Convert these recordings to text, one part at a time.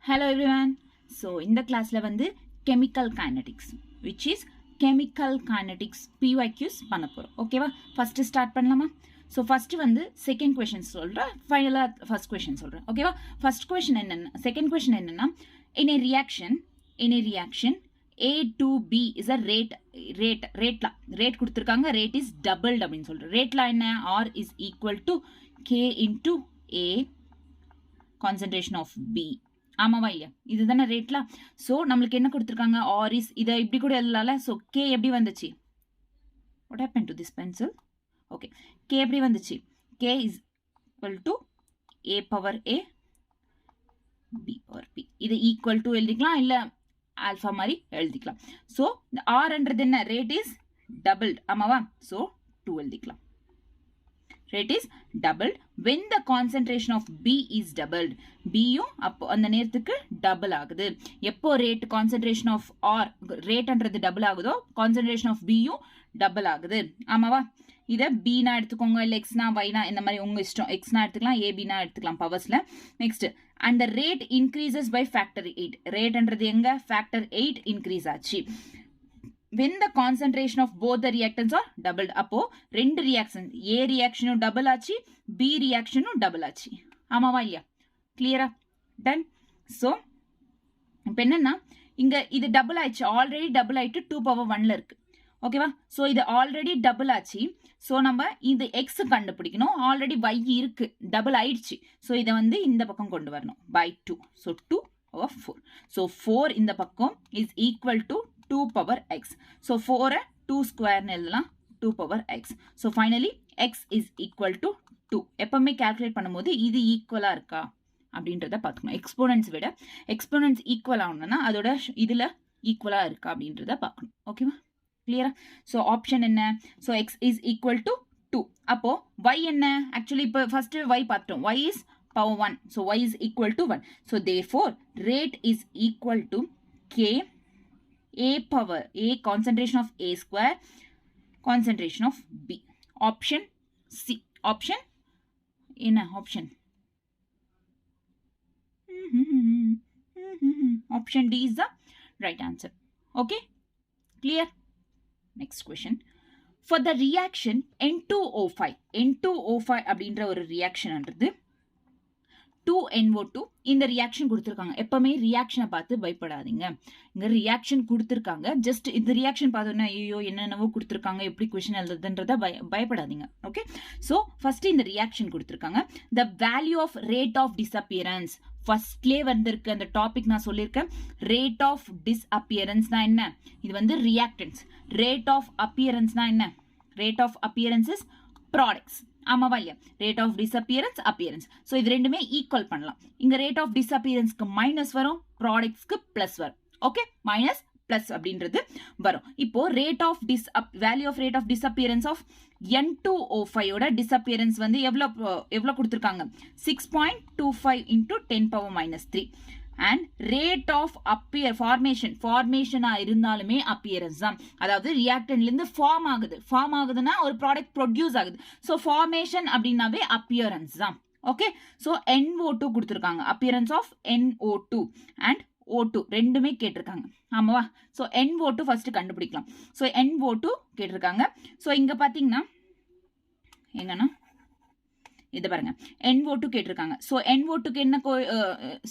Hello everyone. So in the class la vandu chemical kinetics which is chemical kinetics PYQs panna porom. Okay va? First start pannalama. So first vandu second question solra, final first question solra. Okay va? First question enna, second question enna, in a reaction A to B is a rate கொடுத்திருக்காங்க. rate is doubled அப்படினு சொல்ற. rate la enna, R is equal to K into A concentration of B. ஆமாவா இல்லையா? இதுதானே ரேட்ல. So நம்மளுக்கு என்ன கொடுத்துருக்காங்க? ஆர் இஸ் இதை இப்படி கூட எழுதலாம்ல. ஸோ கே எப்படி வந்துச்சு? What happen to this pencil? Okay, k எப்படி வந்துச்சு? K is equal to a power a b power b. இது ஈக்குவல் டு எழுதிக்கலாம், இல்லை ஆல்ஃபா மாதிரி எழுதிக்கலாம். ஸோ இந்த ஆர்ன்றது என்ன? Rate is doubled. ஆமாவா? ஸோ 2 எழுதிக்கலாம். Rate is doubled when the concentration of B is doubled. B யும் அப்போ அந்த நேரத்துக்கு டபுள் ஆகுது. எப்போ ரேட் கான்சென்ட்ரேஷன் ஆஃப் ஆர் ரேட்ன்றது டபுள் ஆகுதோ கான்சென்ட்ரேஷன் ஆஃப் B யும் டபுள் ஆகுது. ஆமாவா? இதை பீனா எடுத்துக்கோங்க, இல்லை எக்ஸ்னா வைனா, இந்த மாதிரி உங்க இஷ்டம். எக்ஸ்னா எடுத்துக்கலாம், ஏபினா எடுத்துக்கலாம் பவர்ஸ்ல. Next, and the rate increases by factor 8. ரேட்ன்றது எங்க? ஃபேக்டர் 8 இன்க்ரீஸ் ஆச்சு. when the concentration of both the reactants are doubled. அப்போ ரெண்டு reactions, A reaction double ஆச்சு, B reaction double ஆச்சு. ஆமாவா இல்லையா? கிளியரா? டன். ஸோ இப்போ என்னன்னா, இங்க இது டபுள் ஆயிடுச்சு, ஆல்ரெடி டபுள் ஆயிட்டு 2 power 1ல இருக்கு. ஓகேவா? ஸோ இது ஆல்ரெடி டபுள் ஆச்சு. ஸோ நம்ம இந்த எக்ஸ் கண்டுபிடிக்கணும். ஆல்ரெடி y இருக்கு, டபுள் ஆயிடுச்சு. ஸோ இதை வந்து இந்த பக்கம் கொண்டு வரணும் by 2. So 2 power 4. ஸோ 4 இந்த பக்கம் is equal to 2 power x. So 4 2 square எழுதலாம், 2 power x. So finally x is equal to 2. எப்பவுமே calculate பண்ணும்போது இது ஈக்குவலா இருக்கா அப்படின்றத பார்க்கணும். எக்ஸ்போனன்ஸ் விட எக்ஸ்போனன்ஸ் ஈக்குவல் ஆகணும்னா அதோட இதுல ஈக்குவலா இருக்கா அப்படின்றத பார்க்கணும். ஓகேவா? கிளியரா? ஸோ ஆப்ஷன் என்ன? So x is equal to 2. அப்போ y என்ன? ஆக்சுவலி இப்போ ஃபர்ஸ்ட் y பார்த்தோம். y is power 1. So y is equal to 1. So therefore rate is equal to k A power A concentration of A square concentration of B. Option C. Option in option. Option D is the right answer. Okay? Clear? Next question. For the reaction N2O5. N2O5 அப்படின்ற ஒரு reaction அன்றது 2NO2 இந்த reaction கொடுத்துருக்காங்க. எப்பவுமே ரியாக்ஷனை பார்த்து பயப்படாதீங்க. இங்க reaction கொடுத்துருக்காங்க. ஜஸ்ட் இந்த ரியாக்ஷன் பார்த்தோன்னா ஐயோ என்னென்னவோ கொடுத்துருக்காங்க, எப்படி கொஸ்டின் எழுதுன்றத பயப்படாதீங்க. ஓகே, ஸோ ஃபர்ஸ்ட் இந்த ரியாக்ஷன் கொடுத்துருக்காங்க. The value of rate of disappearance ஃபர்ஸ்ட்லேயே வந்திருக்கு. அந்த டாபிக் நான் சொல்லியிருக்கேன். ரேட் ஆஃப் டிஸ்அப்பியரன்ஸ்னா என்ன? இது வந்து ரியாக்டன்ஸ். ரேட் ஆஃப் அப்பியரன்ஸ்னா என்ன? Rate of appearance is products. ஆமாவா இல்லையா? Rate of disappearance, appearance. So இது ரெண்டுமே ஈக்குவல் பண்ணலாம். இங்க ரேட் ஆஃப் டிஸ்அப்பியரன்ஸ்க்கு மைனஸ் வரும், ப்ராடக்ட்ஸ்க்கு பிளஸ் வரும். ஓகே, மைனஸ் பிளஸ் அப்படின்றது வரும். இப்போ rate of value of rate of disappearance of N2O5 ஓட டிஸ்அப்பியரன்ஸ் வந்து எவ்வளவு கொடுத்துருக்காங்க? 6.25 into 10 power minus 3. And rate of ஃபார்மேஷனா இருந்தாலுமே அப்பியரன்ஸ் தான். அதாவது ரியாக்டன்ட்ல இருந்து ஃபார்ம் ஆகுதுன்னா ஒரு ப்ராடக்ட் ப்ரொடியூஸ் ஆகுது. ஸோ ஃபார்மேஷன் அப்படின்னாவே அப்பியரன்ஸ் தான். ஓகே, ஸோ NO2 கொடுத்துருக்காங்க. Appearance of NO2 and O2 ரெண்டுமே கேட்டிருக்காங்க. ஆமாவா? ஸோ NO2 ஃபர்ஸ்ட் கண்டுபிடிக்கலாம். ஸோ NO2 கேட்டிருக்காங்க. ஸோ இங்க பாத்தீங்கன்னா எங்கன்னா இதை பாருங்க, NO2 கேட்டிருக்காங்க. ஸோ NO2க்கு என்ன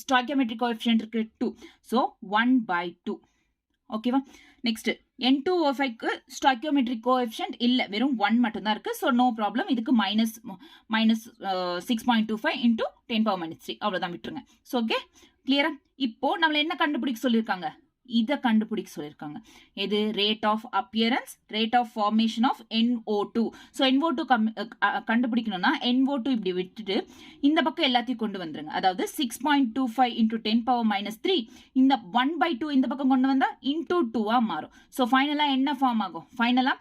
ஸ்டாய்கியோமெட்ரிக் கோஎஃபிஷியன்ட் இருக்கு? 2. ஸோ 1/2. ஓகேவா? நெக்ஸ்ட் N2O5க்கு ஸ்டாய்கியோமெட்ரிக் கோஎஃபிஷியன்ட் இல்லை, வெறும் 1 மட்டும் தான் இருக்கு. So no problem. இதுக்கு மைனஸ் 6.25 into 10 power minus 3 அவ்வளோதான், விட்டுருங்க. ஸோ ஓகே, கிளியரா? இப்போ நம்மள என்ன கண்டுபிடிக்க சொல்லியிருக்காங்க? இதை கண்டுபிடிக்க சொல்லியிருக்காங்க. எது? Rate of appearance, rate of formation of NO2. So NO2 கண்டுபிடிக்கணும்னா NO2 இப்படி விட்டுட்டு இந்த பக்கம் எல்லாத்தையும் கொண்டு வந்துருங்க. அதாவது 6.25 into 10 power minus 3 இந்த 1/2 இந்த பக்கம் கொண்டு வந்தா into 2 மாறும். ஸோ ஃபைனலா என்ன ஃபார்ம் ஆகும்? ஃபைனலா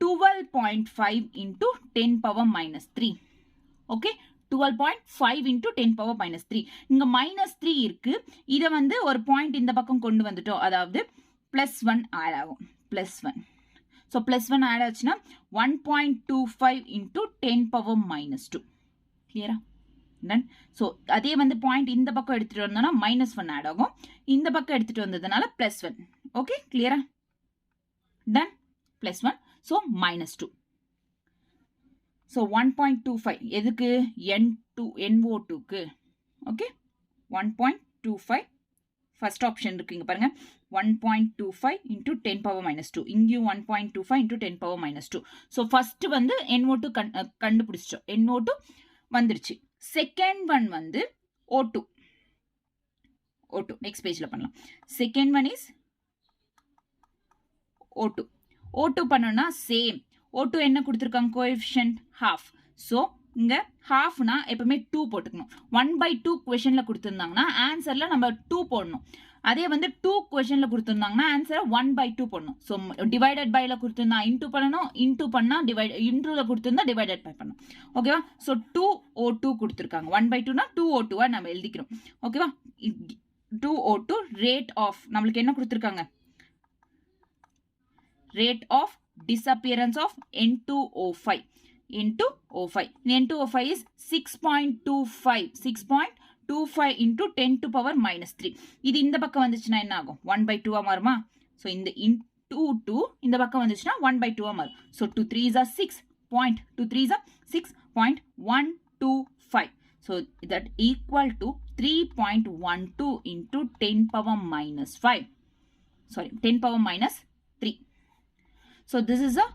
12.5 into 10 power minus 3. Okay, 12.5 into 10 power minus 3. இங்க minus 3 இருக்கு. இதை வந்து ஒரு பாயிண்ட் இந்த பக்கம் கொண்டு வந்துட்டோம். அதாவது +1 ஆட் ஆகும். +1. ஸோ +1 ஆட் ஆச்சுன்னா 1.25 into 10 power minus 2. கிளியரா? டன். ஸோ அதே வந்து பாயிண்ட் இந்த பக்கம் எடுத்துகிட்டு வந்தோம்னா -1 ஆட் ஆகும், இந்த பக்கம் எடுத்துகிட்டு வந்ததுனால +1. ஓகே கிளியரா? டன். +1. ஸோ -2. ஸோ 1.25 எதுக்கு? NO2க்கு. ஓகே 1.25 ஃபர்ஸ்ட் ஆப்ஷன் இருக்கு இங்க பாருங்க, 1.25 into 10 power -2. இங்கேயும் 1.25 into 10 power -2. ஸோ ஃபர்ஸ்ட் வந்து NO2 கண்டுபிடிச்சிட்டோம், NO2 வந்துருச்சு. செகண்ட் ஒன் வந்து O2. நெக்ஸ்ட் பேஜ்ல பண்ணலாம். செகண்ட் ஒன் இஸ் O2 பண்ணோம்னா சேம். O2 என்ன கொடுத்துருக்காங்க? Coefficient half. ஸோ இங்க ஹாஃப்னா எப்பவுமே 2 போட்டுக்கணும். 1/2 கொஷன்ல கொடுத்துருந்தாங்கன்னா ஆன்சர்ல நம்ம 2 போடணும். அதே வந்து 2 கொஷன்ல கொடுத்துருந்தாங்கன்னா ஆன்சரை 1/2 போடணும். ஸோ டிவைடட் பைல கொடுத்துருந்தா இன்டூ பண்ணணும், இன்டூ பண்ணா இன்டூல கொடுத்துருந்தா டிவைடட் பை பண்ணணும். ஓகேவா? ஸோ 2O2 கொடுத்துருக்காங்க. 1/2னா 2O2 நம்ம எழுதிக்கிறோம். ஓகேவா? 2O2 ரேட் ஆஃப் நம்மளுக்கு என்ன கொடுத்துருக்காங்க? rate of disappearance of N2O5 into O5. N2O5 is 6.25. 6.25 into 10 to power -3. இது இந்த பக்கம் வந்துச்சுன்னா என்ன ஆகும்? 1/2 மாறுமா? ஸோ இந்த into 2 இந்த பக்கம் வந்துச்சுன்னா 1/2 மாறும். So 2 3s are 6.125. So that equal to 3.12 into 10 power -5. Sorry, 10 power -3. So this is a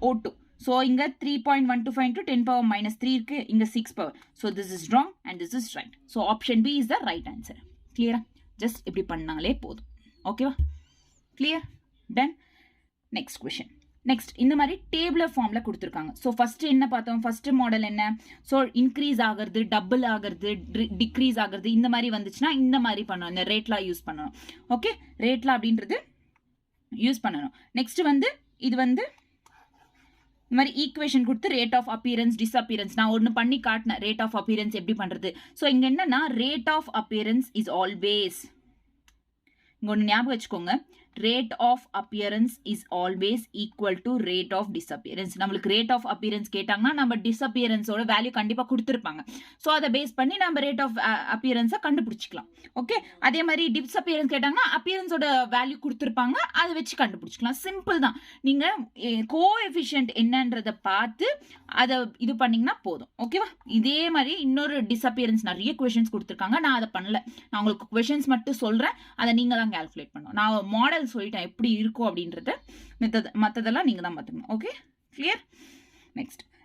O2. So inga 3.125 into 10 power -3 இருக்கு, இங்க 6 power. So this is wrong and this is right. So option B is the right answer. Clear? Just இப்படி பண்ணாலே போதும். ஓகேவா? Clear? Done? Next question. Next இந்த மாதிரி டேபிளர் ஃபார்ம்ல கொடுத்துருக்காங்க. ஸோ ஃபர்ஸ்ட் என்ன பார்த்தோம்? ஃபர்ஸ்ட் மாடல் என்ன? ஸோ இன்க்ரீஸ் ஆகிறது, டபுள் ஆகிறது, டிக்ரீஸ் ஆகிறது, இந்த மாதிரி வந்துச்சுன்னா இந்த மாதிரி பண்ணணும். இந்த ரேட்லாம் யூஸ் பண்ணணும். ஓகே, ரேட்லாம் அப்படின்றது யூஸ் பண்ணணும். நெக்ஸ்ட் வந்து இது வந்து இந்த மாதிரி ஈக்குவேஷன் கொடுத்து ரேட் ஆஃப் அப்பியரன்ஸ், டிஸ்அப்பியரன்ஸ் நான் ஒன்று பண்ணி காட்டினேன். ரேட் ஆஃப் அப்பியரன்ஸ் எப்படி பண்றது? ஸோ இங்க என்னன்னா rate of appearance is always, இங்க ஒன்று ஞாபகம் வச்சுக்கோங்க, rate of appearance is always equal to rate of disappearance. நம்மளுக்கு rate of appearance கேட்டாங்கன்னா நம்ம disappearance ஓட வேல்யூ கண்டிப்பா கொடுத்திருப்பாங்க. சோ அதை பேஸ் பண்ணி நம்ம rate of appearance கண்டுபிடிச்சிக்கலாம். ஓகே, அதே மாதிரி disappearance கேட்டாங்கன்னா appearance ஓட வேல்யூ கொடுத்திருப்பாங்க, அதை வச்சு கண்டுபிடிச்சிக்கலாம். சிம்பிள் தான். நீங்க கோஎஃபிஷியன்ட் என்னன்றதை பார்த்து அதை இது பண்ணீங்கன்னா போதும். ஓகேவா? இதே மாதிரி இன்னொரு disappearance நிறைய கொஸ்டின்ஸ் கொடுத்திருக்காங்க. நான் அதை பண்ணல, நான் உங்களுக்கு கொஸ்டின்ஸ் மட்டும் சொல்றேன், அதை நீங்க தான் கால்குலேட் பண்ணணும். நான் மாடல் சொல்லிட்டேன் எப்படி இருக்கும் அப்படின்றத, மற்றதெல்லாம் நீங்க தான் பார்த்துக்கணும். Okay, clear?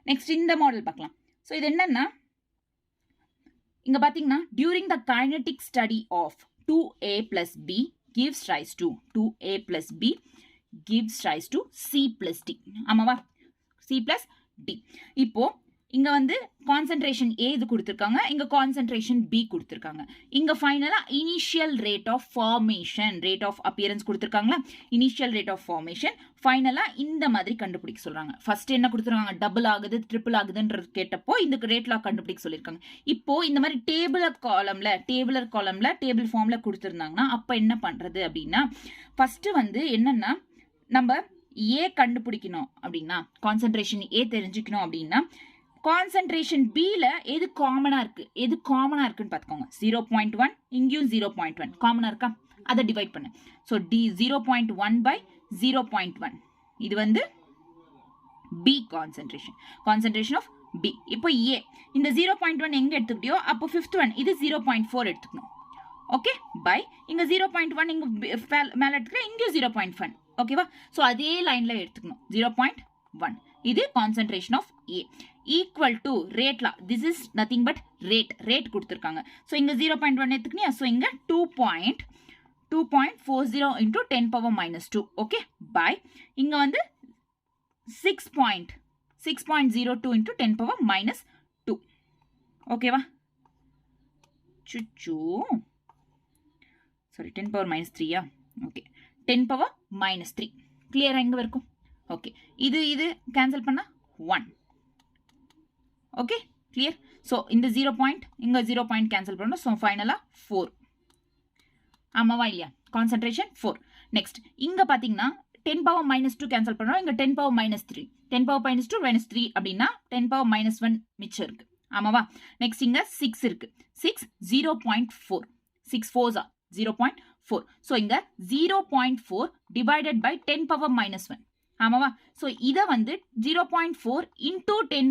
நெக்ஸ்ட் இந்த மாடல் பார்க்கலாம். ஸோ இது என்னன்னா, இங்க பாத்தீங்கன்னா during the kinetic study of 2a plus b gives rise to 2a plus b gives rise to c plus d. ஆமாவா? c plus d. இப்போ இங்க வந்து கான்சென்ட்ரேஷன் A இது கொடுத்திருக்காங்க, இங்க கான்சென்ட்ரேஷன் B கொடுத்திருக்காங்க. இங்க ஃபைனலா initial rate of formation, rate of appearance கொடுத்திருக்காங்களா, இனிஷியல் ரேட் ஆஃப் ஃபார்மேஷன் ஃபைனலா இந்த மாதிரி கண்டுபிடிக்க சொல்றாங்க. ஃபர்ஸ்ட் என்ன கொடுத்திருக்காங்க? டபுள் ஆகுது, ட்ரிபிள் ஆகுதுன்றது கேட்டப்போ இந்த ரேட்ல கண்டுபிடிக்க சொல்லியிருக்காங்க. இப்போ இந்த மாதிரி டேபிளர் காலம்ல டேபிள் ஃபார்ம்ல கொடுத்திருந்தாங்கன்னா அப்ப என்ன பண்றது அப்படின்னா, ஃபர்ஸ்ட் வந்து என்னன்னா நம்ம A கண்டுபிடிக்கணும் அப்படின்னா, கான்சென்ட்ரேஷன் A தெரிஞ்சுக்கணும் அப்படின்னா, கான்சென்ட்ரேஷன் பில எது காமனா இருக்குன்னு பார்த்துக்கோங்க. 0.1 இங்கேயும் 0.1 காமனா இருக்கா, அதை டிவைட் பண்ணு. ஸோ டி 0.1 by 0.1 இது வந்து பி கான்சென்ட்ரேஷன் ஆஃப் பி. இப்போ ஏ இந்த 0.1 எங்க எடுத்துக்கிட்டியோ அப்போ ஃபிஃப்த் ஒன் இது 0.4 எடுத்துக்கணும். ஓகே, பை இங்க 0.1 இங்க மேல எடுத்துக்கிறேன், இங்கேயும் 0.1. ஓகேவா? ஸோ அதே லைன்ல எடுத்துக்கணும். 0.1 இது concentration of A equal to ரேட்ல, this is nothing but rate கொடுத்துருக்காங்க. ஸோ இங்க 0.1 எடுத்துக்கினியா, ஸோ இங்க 2.40 into 10 power -2. ஓகே, பை இங்க வந்து 6.02 into 10 power -2. ஓகேவா? Sorry, 10 power -3. ஓகே, 10 power -3 கிளியரா எங்க வரைக்கும்? ஓகே, இது கேன்சல் பண்ணா 1. Okay, clear? ஸோ இந்த 0 பாயிண்ட் இங்க 0 பாயிண்ட் கேன்சல் பண்ணணும். ஸோ ஃபைனலா 4. ஆமாவா இல்லையா? கான்சென்ட்ரேஷன் 4. நெக்ஸ்ட் இங்க பாத்தீங்கன்னா 10 power -2 கேன்சல் பண்ணோம், இங்க 10 power -3. 10 power -2 -3 அப்படின்னா 10 power -1 மிச்சம் இருக்கு. ஆமாவா? நெக்ஸ்ட் இங்க 6 இருக்கு. 6 0.4. 6 4s are 0.4. ஸோ இங்க 0.4 divided by 10 power minus 1. ஆமாவா? ஸோ இதை வந்து 0.4 into 10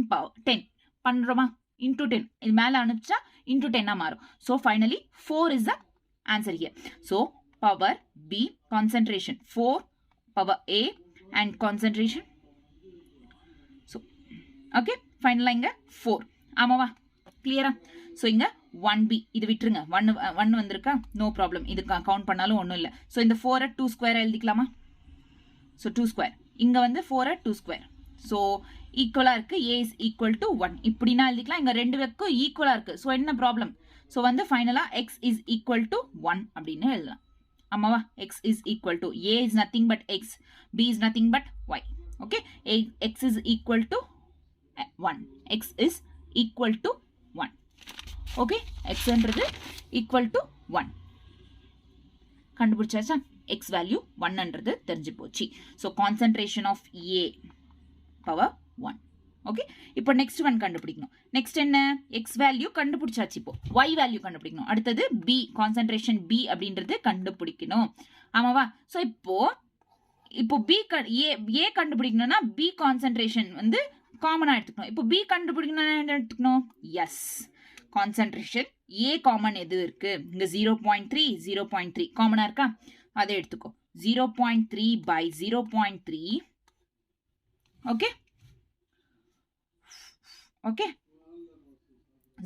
பண்றோமா? into 10. இது மேல அனுப்பிச்சா into 10 மாறும். So finally 4 is the answer here. So power B, concentration 4, power A and concentration. So okay, ஃபைனலாக இங்கே 4. ஆமாவா? கிளியரா? ஸோ இங்கே 1B இது விட்டுருங்க. 1 வந்திருக்கா? No problem. இது கவுண்ட் பண்ணாலும் ஒன்றும் இல்லை. ஸோ இந்த 4 2 ஸ்கொயர் எழுதிக்கலாமா? So 2 square. இங்கே வந்து 4 2 ஸ்கொயர். ஸோ ஈக்குவலாக இருக்குது. A is equal to 1 இப்படின்னா எழுதிக்கலாம். இங்கே ரெண்டு பேருக்கும் ஈக்குவலாக இருக்குது. ஸோ என்ன ப்ராப்ளம்? ஸோ வந்து ஃபைனலாக x is equal to 1 அப்படின்னு எழுதலாம். ஆமாவா? x is equal to A is nothing but x, B is nothing but y. Okay, x is equal to 1. x is equal to 1. Okay, x என்றது equal to 1. கண்டுபிடிச்சாச்சா? x value 1 என்றது தெரிஞ்சு போச்சு. So concentration of A power 1. Okay, இப்போ next one கண்டுபிடிக்கணும். Next என்ன? x value கண்டுபிடிச்சாச்சு. இப்போ y value கண்டுபிடிக்கணும். அடுத்தது B, கான்சென்ட்ரேஷன் B அப்படின்றது கண்டுபிடிக்கணும். ஆமாவா? ஸோ இப்போ B A கண்டுபிடிக்கணும்னா B கான்சென்ட்ரேஷன் வந்து காமனா எடுத்துக்கணும். இப்போ B கண்டுபிடிக்கணும்னா என்ன எடுத்துக்கணும்? எஸ், கான்சென்ட்ரேஷன் A காமன் எது இருக்கு? இங்க 0.3 0.3 காமனா இருக்கா? அதை எடுத்துக்கோ. 0.3 by 0.3. Okay okay,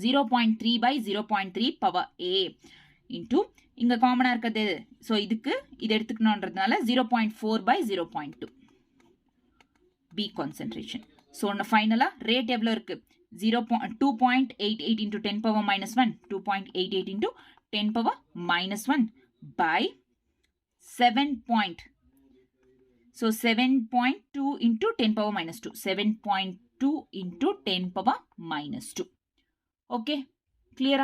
0.3 by 0.3 power A into இங்க காமனா இருக்குது. ஸோ இதுக்கு இது எடுத்துக்கணும்ன்றதுனால 0.4 by 0.2 B கான்சென்ட்ரேஷன். ஸோ ஃபைனலா ரேட் எவ்வளோ இருக்கு? 2.88 into 10 power minus 1, 2.88 into 10 power minus 1 by 7. So 7.2 into 10 power minus 2, 7.2 into 10 power minus 2. Okay, clear?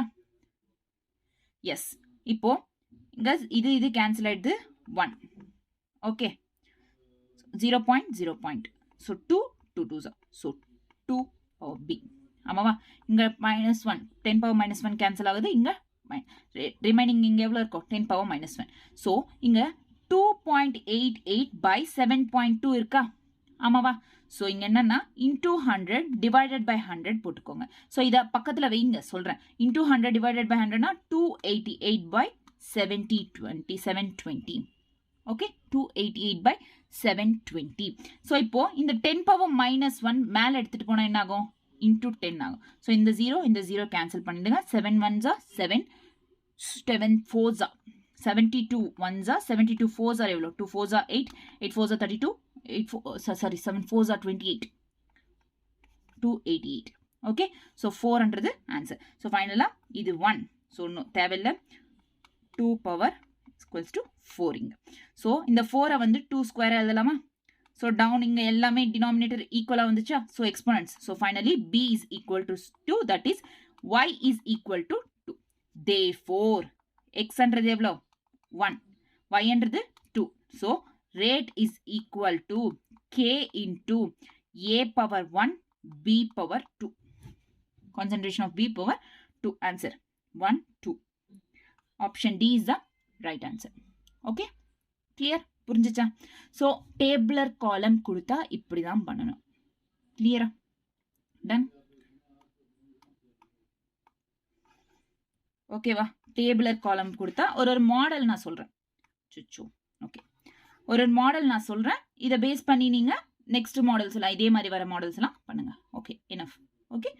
Yes. இப்போ இங்க இது கேன்சல் ஆயிடுது 1. Okay, 0.0. So 2 2s are, so 2 power B. ஆமாவா? இங்க -1, 10 power minus 1 கேன்சல் ஆகுது. இங்க ரிமைனிங் இங்க எவ்வளவு இருக்கும்? 10 power minus 1. So இங்க 2.88 by 7.2 இருக்கா? ஆமாவா? ஸோ இங்க என்னன்னா into 100 divided by 100 போட்டுக்கோங்க. ஸோ இதை பக்கத்துல வைங்க, சொல்றேன். into 100 divided by 100னா 288 by 720. Okay, 288 by 720. So இப்போ இந்த 10 power minus 1 மேல எடுத்துட்டு போனா என்ன ஆகும்? into 10 ஆகும். ஸோ இந்த 0 கேன்சல் பண்ணிடுங்க. 7 1s are 7, 7 4s are 72 1s are 72 4s are எவ்வளோ? 2 4s are 8, 8 4s are 32, 7 4s are 28, 288. Okay, so 400 answer. So ஃபைனலாக இது 1. ஸோ இன்னும் தேவையில்லை. 2 power equals to 4 இங்க. ஸோ இந்த 4 வந்து 2 ஸ்கொயர் எழுதலாமா? ஸோ டவுன் இங்கே எல்லாமே டினாமினேட்டர் ஈக்குவலாக வந்துச்சா? So exponents. So finally B is equal to 2, that is Y is equal to 2. Therefore X என்றது எவ்வளோ? 1, Y என்றது 2. So rate is equal to K into A power 1 B power 2. Concentration of B power 2. Answer 1 2. Option D is the right answer. Okay, clear? புரிஞ்சுச்சா? So டேபிளர் காலம் கொடுத்தா இப்படி தான் பண்ணணும். கிளியரா? டன்? ஓகேவா? டேபிளர் காலம் கொடுத்தா ஒரு மாடல் நான் சொல்றேன். சுச்சு. ஓகே, ஒரு மாடல் நான் சொல்றேன். இதை பேஸ் பண்ணி நீங்க நெக்ஸ்ட் மாடல்ஸ் எல்லாம் இதே மாதிரி வர மாடல்ஸ் எல்லாம் பண்ணுங்க. Okay, enough. ஓகே,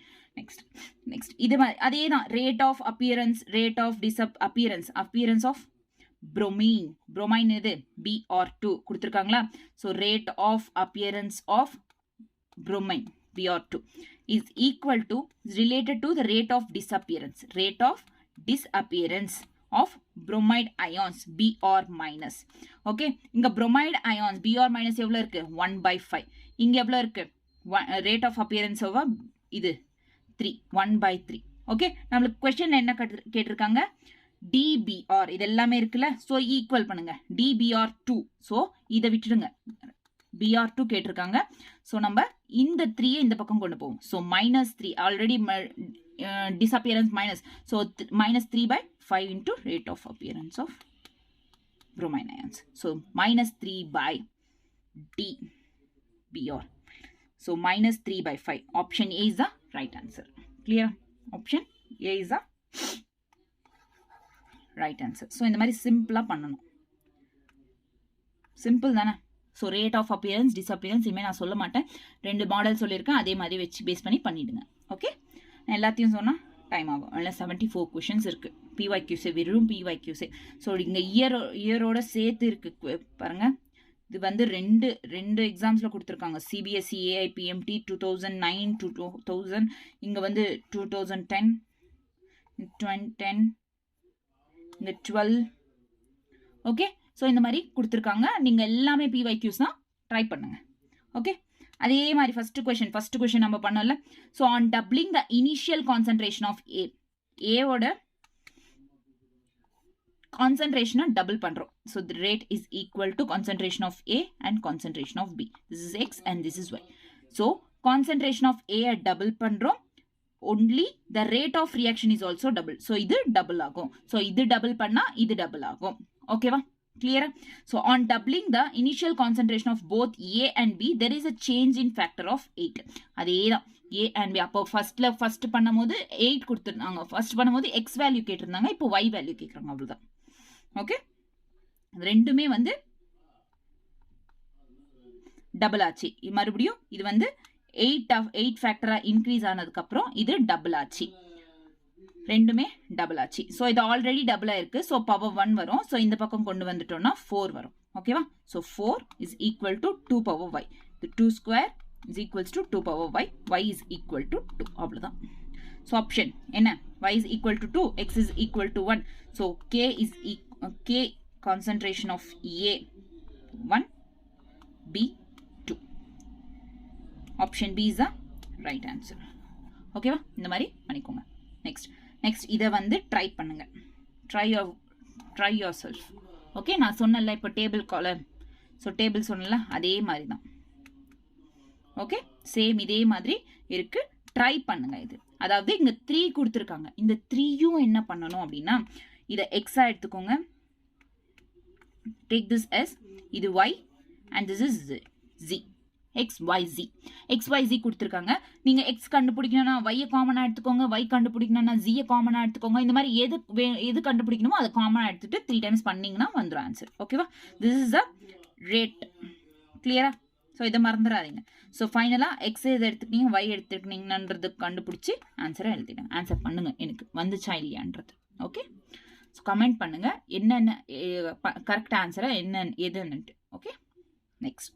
நெக்ஸ்ட் இது அதே தான். Rate of appearance, rate of appearance of bromine இது Br2 கொடுத்திருக்காங்களா? So rate of appearance of bromine Br2 is equal to, is related to the rate of disappearance of bromide ions Br minus. Okay, இங்க bromide ions Br minus எவ்வளவு இருக்கு? 1/5. இங்க எவ்வளவு இருக்கு? Rate of appearance over இது 3, 1/3. Okay, நம்மளுக்கு question என்ன கேட்டிருக்காங்க? DBr இது எல்லாமே இருக்குல்ல. ஸோ ஈக்குவல் பண்ணுங்க. DBr2. ஸோ இதை விட்டுடுங்க. BR2 கேட்டிருக்காங்க. ஸோ நம்ம இந்த 3 இந்த பக்கம் கொண்டு போவோம். So -3 already disappearance minus. So -3/5 into rate of appearance of bromine ions. So -3/d BR. So -3/5. Option A is the right answer. Clear? Option A is the right answer. So இந்த மாதிரி சிம்பிளா பண்ணணும். சிம்பிள் தானே? So rate of appearance disappearance இனிமேல் நான் சொல்ல மாட்டேன். 2 model சொல்லியிருக்கேன், அதே மாதிரி வச்சு பேஸ் பண்ணி பண்ணிவிடுங்க. ஓகே, நான் எல்லாத்தையும் சொன்னால் டைம் ஆகும். அதில் 74 கொஷின்ஸ் இருக்குது. பிஒய்க்யூஸே வெறும் பிஒய்க்யூஸே. ஸோ இங்கே இயரோட சேர்த்து இருக்குது பாருங்கள். இது வந்து ரெண்டு எக்ஸாம்ஸில் கொடுத்துருக்காங்க. சிபிஎஸ்சி ஏஐபிஎம்டி 2009 to 2000, இங்கே வந்து 2010 இங்கே 12. ஓகே, ஸோ இந்த மாதிரி கொடுத்துருக்காங்க. நீங்கள் எல்லாமே பிஒய்க்யூஸ் தான் ட்ரை பண்ணுங்க. ஓகே, அதே மாதிரி ஃபர்ஸ்ட் கொஷின் நம்ம பண்ணல. So on doubling the initial concentration of ஏவோட கான்சன்ட்ரேஷனை டபுள் பண்ணுறோம். So the rate is equal to concentration of a and concentration of b. This is x and this is y. So concentration of a double பண்ணுறோம். only the rate of reaction is also double. So இது double ஆகும். So இது double பண்ணா இது double ஆகும். ஓகேவா? clear? So on doubling the initial concentration of both A and B, there is a change in factor of 8. அதேதான் A and B. அப்போ first பண்ணும்போது 8 கொடுத்துருந்தாங்க. ஃபர்ஸ்ட் பண்ணும்போது X வேல்யூ கேட்டிருந்தாங்க, இப்போ Y வேல்யூ கேட்குறாங்க. அவ்வளோதான். ஓகே, ரெண்டுமே வந்து டபுள் ஆச்சு. மறுபடியும் இது வந்து 8 ஃபேக்டரா இன்க்ரீஸ் ஆனதுக்கு அப்புறம் இது டபுள் ஆச்சு. ரெண்டுமே டபுள் ஆச்சு. ஸோ இது ஆல்ரெடி டபுளா இருக்கு. ஸோ பவர் 1 வரும். ஸோ இந்த பக்கம் கொண்டு வந்துட்டோம்னா 4 வரும். ஓகேவா? So 4 is equal to 2 power y. 2 square is equals to 2 power y. y is equal to 2. அவ்வளோதான். ஸோ ஆப்ஷன் என்ன? y is equal to 2, x is equal to 1. So k concentration of A 1, B 2. Option B is the right answer. ஓகேவா? இந்த மாதிரி பண்ணிக்கோங்க. Next இதை வந்து try பண்ணுங்க. Try your self. Okay, நான் சொன்னல இப்போ டேபிள் காலம். ஸோ டேபிள் சொன்னல அதே மாதிரி தான். ஓகே, சேம் இதே மாதிரி இருக்கு. ட்ரை பண்ணுங்க. இது அதாவது இங்க 3 கொடுத்துருக்காங்க. இந்த 3யும் என்ன பண்ணணும் அப்படின்னா, இதை எக்ஸா எடுத்துக்கோங்க. டேக் திஸ் எஸ், இது y and this is z. XYZ கொடுத்துருக்காங்க. நீங்க x கண்டுபிடிக்கணும்னா y காமனா எடுத்துக்கோங்க, y கண்டுபிடிக்கணும்னா z காமனா எடுத்துக்கோங்க. இந்த மாதிரி எது கண்டுபிடிக்கணுமோ அதை காமனா எடுத்துட்டு 3 டைம்ஸ் பண்ணீங்கன்னா வந்துடும் ஆன்சர். ஓகேவா? This is the rate. கிளியரா? ஸோ இதை மறந்துடாதீங்க. ஸோ ஃபைனலாக எக்ஸ் எது எடுத்துக்கிட்டீங்க, y எடுத்துக்கிட்டீங்கன்றது கண்டுபிடிச்சி ஆன்சரை எழுதிடுங்க. ஆன்சர் பண்ணுங்க, எனக்கு வந்துச்சா இல்லையான்றது. ஓகே, ஸோ கமெண்ட் பண்ணுங்க என்னென்ன கரெக்ட் ஆன்சரை எதுன்னுட்டு. Okay, next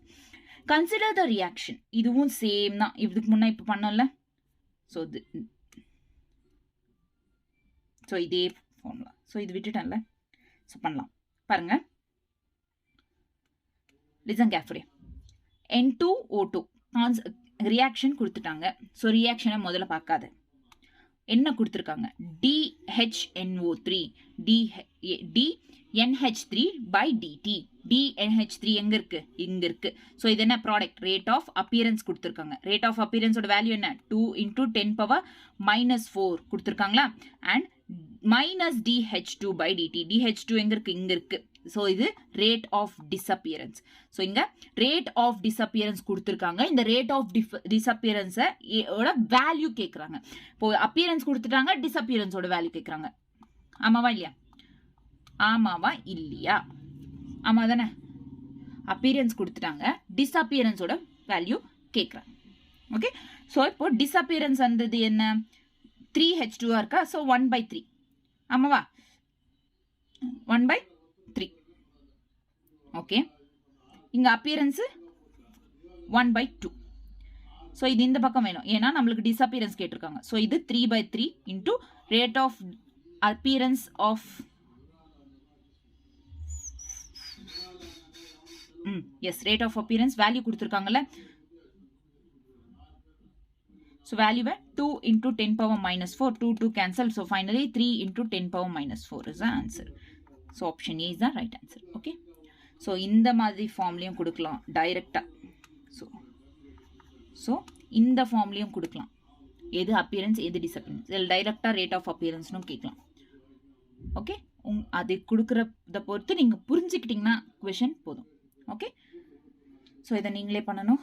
consider the reaction. இதுவும் சேம் தான், இதுக்கு முன்னே இப்போ பண்ணல. ஸோ இதே ஃபார்முலா. ஸோ இது விட்டுட்டேன்ல, ஸோ பண்ணலாம் பாருங்க. Listen carefully. N2O2 ரியாக்ஷன் கொடுத்துட்டாங்க. ஸோ ரியாக்ஷனை முதல்ல பார்க்காத. என்ன கொடுத்துருக்காங்க? DHNO3 DNH3/dt. DNH3 எங்க இருக்கு? இங்க இருக்கு. ஸோ இது என்ன ப்ராடக்ட்? ரேட் ஆஃப் அப்பியரன்ஸ் கொடுத்துருக்காங்க. ரேட் ஆஃப் அப்பியரன்ஸோட வேல்யூ என்ன? 2 × 10⁻⁴ கொடுத்துருக்காங்களா? And -DH2/dt. DH2 எங்க இருக்கு? இங்க இருக்கு. ஸோ இது ரேட் ஆஃப் டிஸ்அப்பியரன்ஸ். ஸோ இங்க ரேட் ஆஃப் டிஸ்அப்பியரன்ஸ் கொடுத்துருக்காங்க. இந்த ரேட் ஆஃப் டிஸ்அப்பியரன்ஸோட வேல்யூ கேட்குறாங்க. இப்போ அப்பியரன்ஸ் கொடுத்துட்டாங்க, டிஸ்அப்பியரன்ஸோட வேல்யூ கேட்குறாங்க. ஆமாவா இல்லையா? ஆமாவா இல்லையா? ஆமா தானே? அப்பியரன்ஸ் கொடுத்துட்டாங்க, டிஸ்அப்பியரன்ஸோட வேல்யூ கேட்குறாங்க. ஓகே, ஸோ இப்போ டிஸ்அப்பியரன்ஸ் வந்தது என்ன? 3H2 இருக்கா? ஸோ 1/3. ஆமாவா? 1/3. ஓகே, இங்க அப்பியரன்ஸ் 1/2. ஸோ இது இந்த பக்கம் வேணும், ஏன்னா நம்மளுக்கு டிஸ்அப்பியரன்ஸ் கேட்டிருக்காங்க. ஸோ இது 3/3 into rate of appearance of rate of appearance value கொடுத்துருக்காங்கல்ல. So value 2 × 10⁻⁴. 2 cancel. So finally 3 × 10⁻⁴ is the answer. So option A is the right answer. Okay. So இந்த மாதிரி ஃபார்ம்லயும் கொடுக்கலாம் டைரக்டா. ஸோ இந்த ஃபார்ம்லேயும் கொடுக்கலாம், எது அப்பியரன்ஸ் எது டிஸ்அப்பியரன்ஸ், இதில் டைரக்டாக ரேட் ஆஃப் அப்பியரன்ஸ்னும் கேட்கலாம். ஓகே, அது கொடுக்குறத பொறுத்து நீங்கள் புரிஞ்சுக்கிட்டிங்கன்னா கொஷின் போதும். ஓகே, ஸோ இதை நீங்களே பண்ணணும்,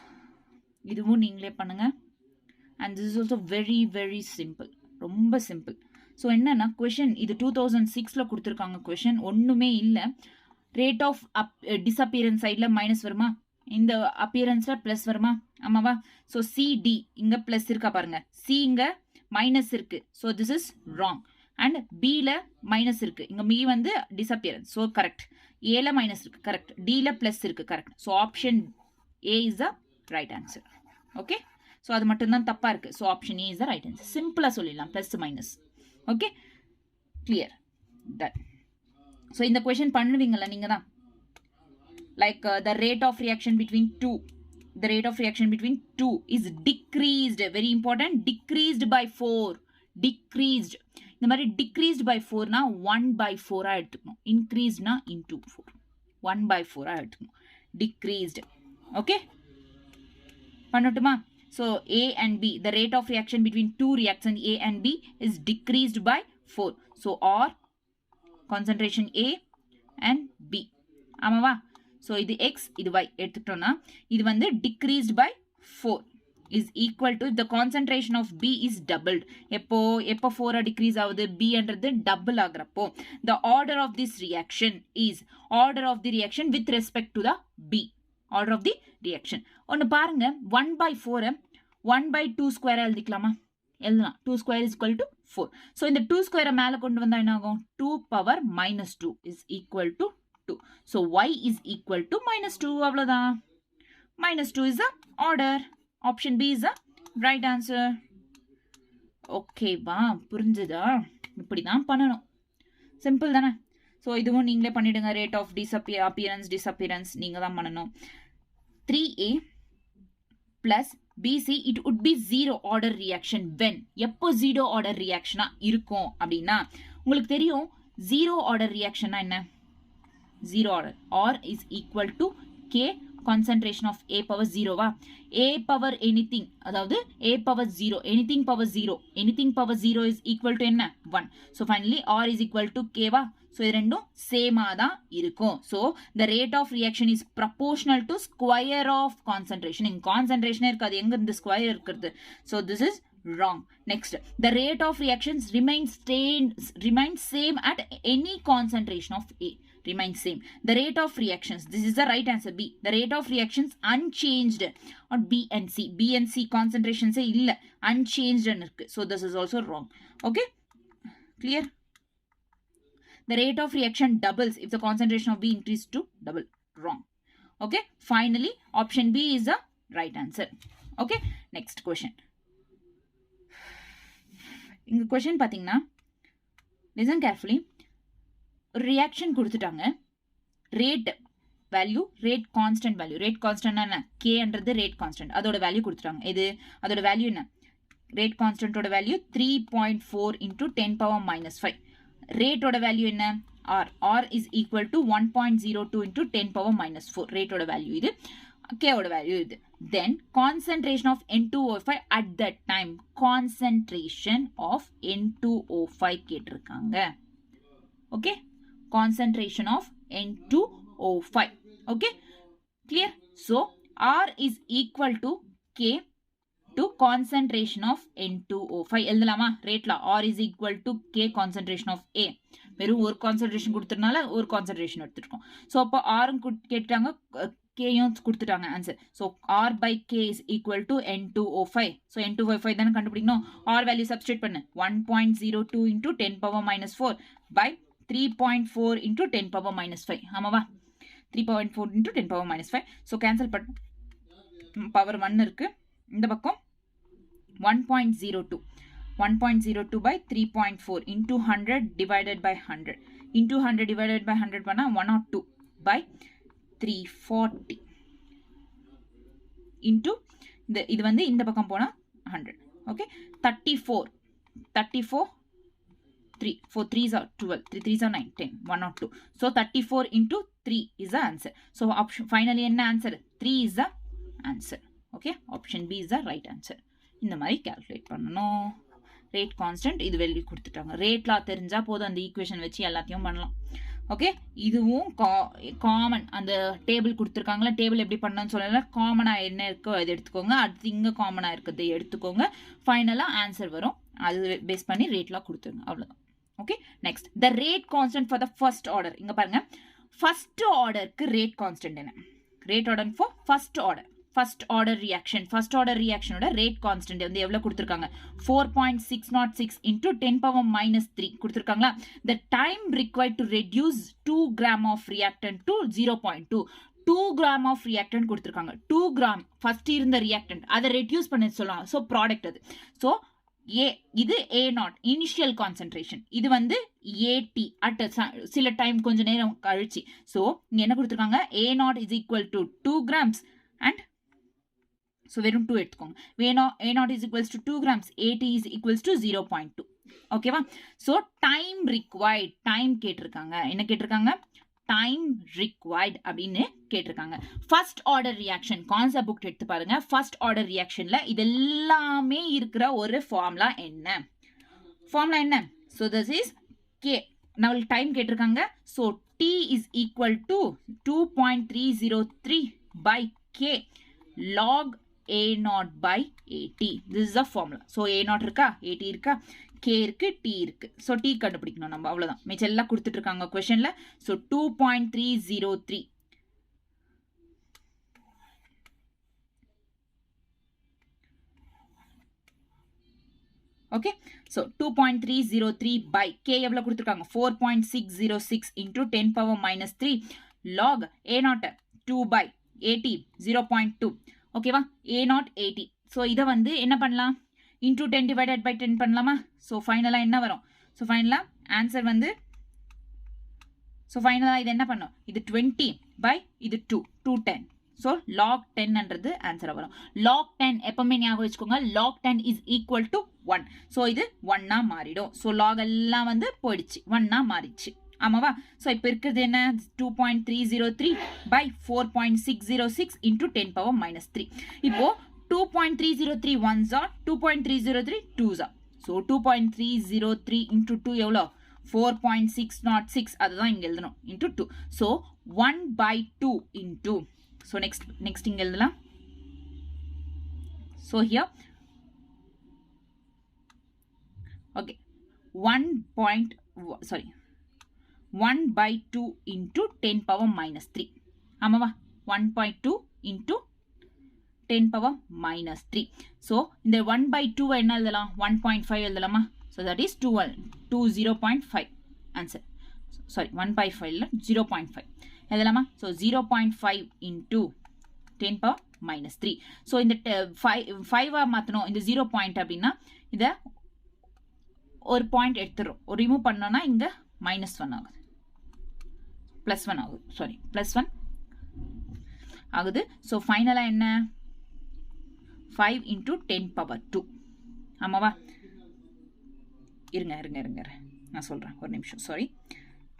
இதுவும் நீங்களே பண்ணுங்கள். And this is also very very simple, ரொம்ப சிம்பிள். ஸோ என்னன்னா கொஷின் இது 2006 கொடுத்துருக்காங்க. கொஷின் ஒன்றுமே இல்லை, ரேட் ஆஃப் டிஸ்அப்பியரன்ஸ் சைடில் மைனஸ் வருமா, இந்த அப்பியரன்ஸில் ப்ளஸ் வருமா, ஆமாவா? ஸோ சிடி இங்கே ப்ளஸ் இருக்கா பாருங்க, சி இங்கே மைனஸ் இருக்கு, so this is wrong. And பியில் மைனஸ் இருக்கு, இங்கே மீ வந்து டிஸ்அப்பியரன்ஸ், ஸோ கரெக்ட். ஏல மைனஸ் இருக்கு, கரெக்ட். டியில் ப்ளஸ் இருக்கு, correct. So option A is the right answer. Okay, so அது மட்டும்தான் தப்பாக இருக்குது. So option A is the right answer. சிம்பிளாக சொல்லிடலாம், plus minus. Okay, clear done. So இந்த கொஷின் பண்ணுவீங்களா நீங்கள் தான், like the rate of reaction between two, the rate of reaction between two is decreased, very important, decreased by 4, decreased. இந்த மாதிரி decreased by 4 னா 1/4 ஆ எடுத்துக்கணும், increased னா into 4, 1/4 ஆ எடுத்துக்கணும், decreased. ஓகே, பண்ணட்டுமா? So A and B, the rate of reaction between two reactions A and B is decreased by 4. So or concentration A and B, ஆமாவா? So இது x இது y எடுத்துக்கிட்டோம்னா இது வந்து decreased by 4 is equal to the concentration of B is doubled. எப்போ 4 decrease ஆகுது, பின்றது double ஆகுறப்போ the order of this reaction is order of the reaction with respect to the B, order of the reaction. ஒன்று பாருங்க, 1/4 1/2 ஸ்கொயராக எழுதிக்கலாமா? எழுதலாம். 2 square is equal to 4. So இந்த 2 ஸ்கொயரை மேலே கொண்டு வந்தால் என்ன ஆகும்? 2⁻−2 is equal to 2. So y is equal to -2. அவ்வளவுதான். -2 is the order. Option B is the right answer. Okay வா, புரிஞ்சுதா? இப்படி தான் பண்ணணும், சிம்பிள் தானே? ஸோ இதுவும் நீங்களே பண்ணிடுங்க. ரேட் ஆஃப் டிஸ்அப்பியரன்ஸ் நீங்கள் தான் பண்ணணும். 3A plus BC it would be zero order reaction when, எப்போ zero order reaction இருக்கும் அப்படின்னா உங்களுக்கு தெரியும். zero order reaction என்ன? zero order or is equal to K concentration of A power 0 வா? A power anything, அதாவது A power 0, anything power 0, anything power 0 is equal to என்ன? 1. So finally R is equal to K வா? So இது ரெண்டும் சேமா தான் இருக்கும். So the rate of reaction is proportional to square of concentration. இங்க concentration இருக்காது, எங்க இந்த square இருக்கிறது? So this is wrong. Next, the rate of reactions remains same at any concentration of A. Remains same. The rate of reactions, this is the right answer B. The rate of reactions unchanged on B and C. B and C concentrations illa, unchanged irukku. So this is also wrong. Okay, clear? The rate of reaction doubles if the concentration of B increases to double. Wrong. Okay, finally option B is the right answer. Okay, next question. இந்த question பாத்தீங்கன்னா listen carefully. Reaction கொடுத்துட்டாங்க, rate value, rate constant value. Rate constant என்ன? கேன்றது rate constant, அதோட value கொடுத்துட்டாங்க. இது அதோட value என்ன? ரேட் கான்ஸ்டன்டோட வேல்யூ 3.4 into 10⁻⁻5. ரேட்டோட வேல்யூ என்ன? R. R is equal to 1.02 into 10⁻⁻4. ரேட்டோட வேல்யூ இது, கேவோட வேல்யூ இது. Then concentration of N2O5 at that time, concentration of N2O5 கேட்டிருக்காங்க. Okay, concentration of N2O5. Okay, clear? So R is equal to K to concentration of N2O5. எழுதலாமா? ரேட்ல R is equal to K concentration of A. வெறும் ஒரு concentration கொடுத்ததுனால ஒரு concentration எடுத்துருக்கோம். So அப்போ ஆரும் கேட்டாங்க, கேயும் கொடுத்துட்டாங்க answer. So R by K is equal to N2O5. So N2O5 தானே கண்டுபிடிக்கணும். R வேல்யூ சப்ஸ்டியூட் பண்ணு, 1.02 into 10⁻⁻4 by 3.4 into 10⁻⁻5. ஆமாவா? 3.4 into 10⁻⁻5. ஸோ கேன்சல் பண்ண பவர் 1 இருக்கு, இந்த பக்கம் 1.02. 1.02 by 3.4 into 100 divided by 100 into 100 divided by 100 பண்ணா 102 by 340 into இது வந்து இந்த பக்கம் போனா 100. Okay, 34 3 4 3s are 12, 3 3s are 9, 10, 102. So 34 into 3 is the answer. So option finally என்ன answer? 3 is the answer. Okay, option B is the right answer. இந்த மாதிரி calculate பண்ணணும். ரேட் கான்ஸ்டன்ட் இது வெளியே கொடுத்துட்டாங்க. ரேட்லா தெரிஞ்சால் போதும், அந்த ஈக்குவேஷன் வச்சு எல்லாத்தையும் பண்ணலாம். ஓகே, இதுவும் காமன் அந்த டேபிள் கொடுத்துருக்காங்களா, டேபிள் எப்படி பண்ணணும்னு சொல்லல, காமனாக என்ன இருக்கோ அது எடுத்துக்கோங்க, அடுத்து இங்கே காமனாக இருக்கிறது எடுத்துக்கோங்க, ஃபைனலாக ஆன்சர் வரும், அது பேஸ் பண்ணி ரேட்லாம் கொடுத்துருங்க, அவ்வளோதான். Okay, next the rate constant for the first order. இங்கே பாருங்க, ஃபர்ஸ்ட் ஆர்டருக்கு ரேட் கான்ஸ்டன்ட் என்ன? Rate order for first order, first order reaction, first order ரியாக்ஷனோட ரேட் கான்ஸ்டன்ட் வந்து எவ்வளோ கொடுத்துருக்காங்க? 4.606 into 10⁻³ கொடுத்துருக்காங்களா? The time required to reduce 2 grams of reactant to 0.2. 2 grams of reactant கொடுத்துருக்காங்க. 2 grams ஃபர்ஸ்ட் இருந்த ரியாக்டன்ட் அதை ரெடியூஸ் பண்ண சொல்லலாம். ஸோ ப்ராடக்ட் அது. ஸோ இது A0 இனிஷியல் கான்சென்ட்ரேஷன், இது வந்து AT அட் சில டைம் கொஞ்ச நேரம் கழிச்சு. ஸோ இங்கே என்ன கொடுத்துருக்காங்க? A0 is equal to 2 grams and so வெறும் 2 எடுத்துக்கோங்க. A0 is equals to 2 grams, AT is equals to 0.2. ஓகேவா? ஸோ டைம் ரிக்வயர்ட், டைம் கேட்டிருக்காங்க. என்ன கேட்டிருக்காங்க? டைம் ரிக்வயர்ட் அப்படின்னு கேட்டிருக்காங்க. First order reaction concept book எடுத்து பாருங்க. ஃபர்ஸ்ட் ஆர்டர் ரியாக்ஷன்ல இது எல்லாமே இருக்கிற ஒரு ஃபார்முலா என்ன? ஃபார்முலா என்ன? So this is K. நம்மளுக்கு டைம் கேட்டிருக்காங்க. So T is equal to 2.303 by K log A0 by AT. This is the formula. So A0 இருக்கா, AT இருக்கா, K இருக்கு, T இருக்கு. So T கண்டுபிடிக்கணும் நம்ம, அவ்வளவுதான். மிச்சம் எல்லாம் கொடுத்துட்டு இருக்காங்க क्वेश्चनல. So 2.303. Okay, so 2.303 by K எவ்வளவு கொடுத்துருக்காங்க? 4.606 into 10⁻³ log A0 2 by AT 0.2. ஓகேவா? A0 AT. ஸோ இதை வந்து என்ன பண்ணலாம்? இன்டூ 10 டிவைடட் பை 10 பண்ணலாமா? ஸோ ஃபைனலாக என்ன வரும்? ஸோ ஃபைனலாக ஆன்சர் வந்து, ஸோ ஃபைனலாக இது என்ன பண்ணும்? இது 20 பை இது 210. ஸோ லாக் 10ன்றது ஆன்சராக வரும். லாக் 10 எப்பவுமே ஞாபகம் வச்சுக்கோங்க, லாக் 10 இஸ் ஈக்குவல் டு 1. ஸோ இது 1ஆ மாறிடும். ஸோ லாக் எல்லாம் வந்து போயிடுச்சு, 1ஆ மாறிடுச்சு. ஆமாவா? ஸோ இப்போ இருக்கிறது என்ன? 2.303 by 4.606 into 10⁻³ இப்போ 2.303 1s are 2.303 2s are. So 2.303 into 2 எவ்வளோ? 4.606. அதுதான் இங்கே எழுதணும், into 2. So 1/2 into, so next இங்கே எழுதலாம். ஸோ ஹியர் ஓகே 1/2 into 10⁻³ ஆமாவா? 1/2 into 10⁻³ ஸோ இந்த 1/2 என்ன எழுதலாம்? 1.5 எழுதலாமா? So that is 0.5 answer. Sorry 1/5 இல்லை 0.5 எழுதலாமா? ஸோ 0.5 into 10⁻³ ஸோ இந்த 5ஆக மாற்றணும் இந்த 0 பாயிண்ட் அப்படின்னா இதை ஒரு பாயிண்ட் எடுத்துடும், ஒரு ரிமூவ் பண்ணோன்னா இங்கே -1 ஆகுது, +1 ஆகுது, சாரி +1 ஆகுது. ஸோ ஃபைனலாக என்ன? 5 into 10⁻². ஆமாவா? இருங்க நான் சொல்கிறேன், ஒரு நிமிஷம், சாரி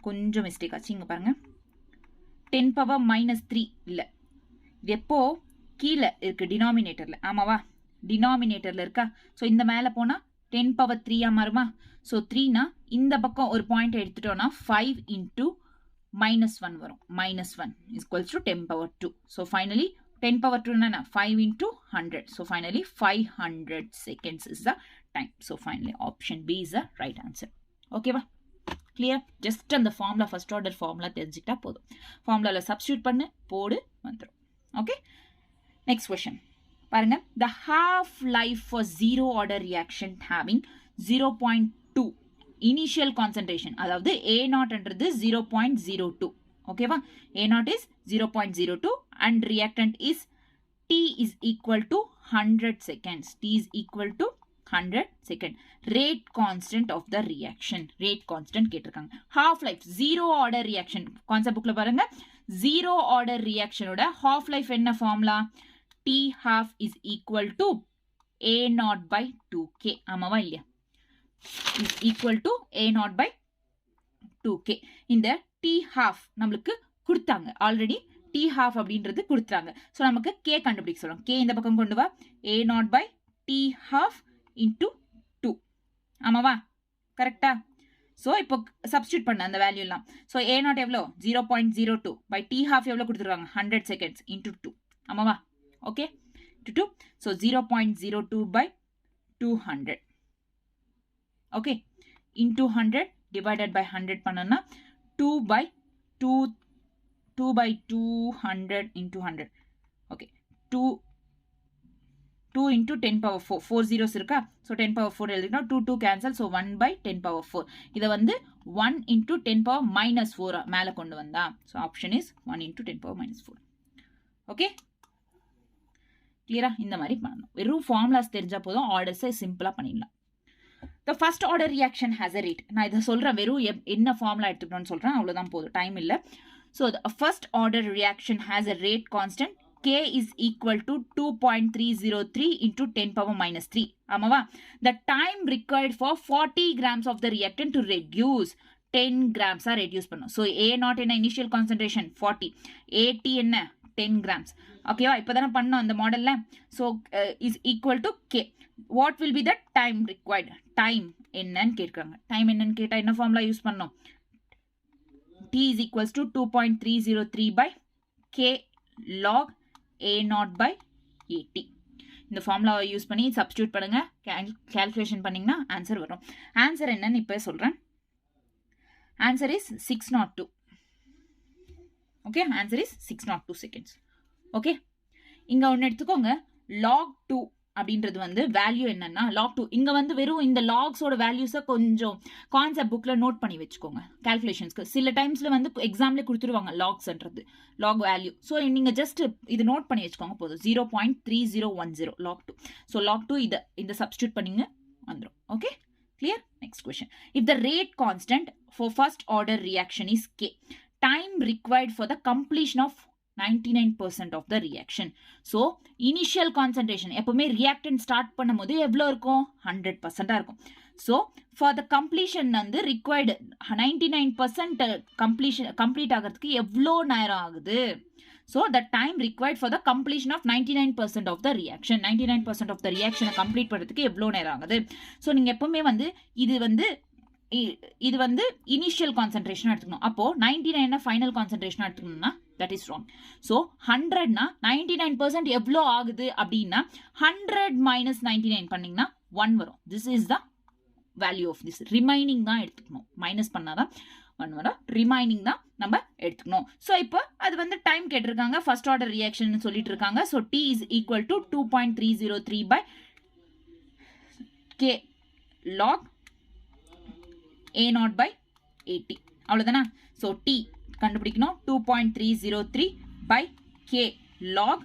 கொஞ்சம் மிஸ்டேக் ஆச்சு. இங்கே பாருங்கள், 10⁻³ இல்லை, இது எப்போ கீழே இருக்குது டினாமினேட்டரில். ஆமாவா? டினாமினேட்டரில் இருக்கா? ஸோ இந்த மேலே போனால் 10⁻³ மாறுமா? ஸோ 3னா இந்த பக்கம் ஒரு பாயிண்ட் எடுத்துட்டோம்னா 5 into -1 வரும். -1 is equals to 10⁻². So finally 10⁻² என்ன? 5 into 100. So finally 500 seconds is the time. So finally option B is the right answer. ஓகேவா? கிளியர்? ஜஸ்ட் அந்த ஃபார்முலா, ஃபர்ஸ்ட் ஆர்டர் ஃபார்முலா தெரிஞ்சுக்கிட்டா போதும். ஃபார்முலாவில் சப்ஸ்டியூட் பண்ணு, போடு, வந்துடும். ஓகே, நெக்ஸ்ட் கொஸ்டின் பாருங்க. த half life for zero order reaction having 0.2 initial concentration, அதாவது A0ன்றது 0.02. ஓகேவா? A0 is 0.02 and reactant is T is equal to 100 seconds. T is equal to 100 seconds. Rate constant of the reaction. Rate constant கேட்டிருக்காங்க. Half life zero order reaction concept bookல பாருங்க. Zero order reaction ஓட half life என்ன formula? T half is equal to A0 by 2K. ஆமாவா இல்லையா? is equal to A0 by 2K. இந்த T half நம்மளுக்கு கொடுத்தாங்க. Already T half அப்படின்றது கொடுத்துறாங்க. ஸோ நமக்கு K கண்டுபிடிக்க சொல்லுவோம். K இந்த பக்கம் கொண்டு வா. A0 by T half into 2. ஆமாவா? கரெக்டா? ஸோ இப்போ சப்ஸ்டியூட் பண்ண அந்த வேல்யூ எல்லாம். ஸோ A0 எவ்வளோ? 0.02 by T half எவ்வளோ கொடுத்துருக்காங்க? 100 seconds into 2. ஆமாவா? Okay, to 2. So 0.02 by 200. Okay, into 100 divided by 100 பண்ணனா 2 by 200 into 100. Okay, 2 into 10 power 4. 4 zeros இருக்கா? So 10 power 4 எழுதிக்கணும். 2 cancel. So 1 by 10 power 4. இதை வந்து 1 into 10 power minus 4 மேல கொண்டு வந்தா. So option is 1 into 10 power minus 4. Okay, clear? இந்த மாதிரி பண்ணணும். வெறும் ஃபார்முலாஸ் தெரிஞ்சா போதும், ஆர்டர்ஸை சிம்பிளா பண்ணிடலாம். The first order reaction has a rate. நான் இதை சொல்றேன், வெறும் என்ன ஃபார்முலா எடுத்துக்கணும்னு சொல்றேன், அவ்வளவுதான் போதும், டைம் இல்லை. So the first order reaction has a rate constant K is equal to 2.303 into 10 power minus 3. ஆமாவா? The time required for 40 grams of the reactant to reduce 10 grams reduce பண்ணும். So A0 என்ன initial concentration 40, AT என்ன 10 grams. ஓகேவா? இப்போதானே பண்ணோம் அந்த மாடல்ல. So is equal to K. What will be the time required? Time என்னன்னு கேட்குறாங்க. டைம் என்னன்னு கேட்டா என்ன ஃபார்முலா யூஸ் பண்ணோம்? T is equals to 2.303 by K log A0 by AT. இந்த ஃபார்முலாவை யூஸ் பண்ணி சப்ஸ்டியூட் பண்ணுங்க, கால்குலேஷன் பண்ணீங்கன்னா ஆன்சர் வரும். ஆன்சர் என்னன்னு இப்போ சொல்றேன். Answer is 602. Okay, answer is 602 seconds. Okay, இங்க ஒன்று எடுத்துக்கோங்க. log 2 அப்படின்றது வந்து வேல்யூ என்னன்னா log 2. இங்க வந்து வெறும் இந்த லாக்ஸோட வேல்யூஸை கொஞ்சம் கான்செப்ட் புக்ல நோட் பண்ணி வச்சுக்கோங்க கால்குலேஷன்ஸ்க்கு. சில டைம்ஸ்ல வந்து எக்ஸாம்ல கொடுத்துருவாங்க லாக்ஸ்ன்றது, லாக் வேல்யூ. ஸோ நீங்க ஜஸ்ட் இது நோட் பண்ணி வச்சுக்கோங்க போதும். 0.3010 log 2. ஸோ log 2 இந்த சப்ஸ்டியூட் பண்ணிங்க வந்துடும். Okay, clear? Next question. If the rate constant for first order reaction is K, time required for the completion of 99% of the reaction. So initial concentration எப்பவுமே reactant start பண்ணும்போது எவ்வளோ இருக்கும்? 100% இருக்கும். So for the completion வந்து required 99% complete ஆகிறதுக்கு எவ்வளோ நேரம் ஆகுது? So the time required for the completion of 99% of the reaction. 99% of the reaction complete பண்ணுறதுக்கு எவ்வளோ நேரம் ஆகுது? So நீங்கள் எப்பவுமே வந்து இது வந்து இனிஷியல் கான்சென்ட்ரேஷன் எடுத்துக்கணும். அப்போ 99 ஃபைனல் கான்சென்ட்ரேஷன் எடுத்துக்கணும்னா தட் இஸ் ராங். ஸோ 100னா 99% எவ்வளோ ஆகுது அப்படின்னா 100 minus 99 பண்ணீங்கன்னா 1 வரும். This is the value of this. Remaining தான் எடுத்துக்கணும், மைனஸ் பண்ணாதான் 1 வரும். ரிமைனிங் தான் நம்ம எடுத்துக்கணும். ஸோ இப்போ அது வந்து டைம் கேட்டிருக்காங்க, ஃபர்ஸ்ட் ஆர்டர் ரியாக்ஷன் சொல்லிட்டு இருக்காங்க. So T is equal to 2.303 by K log A0 by AT. அவ்வளோதானா? ஸோ T கண்டுபிடிக்கணும். 2.303 by K log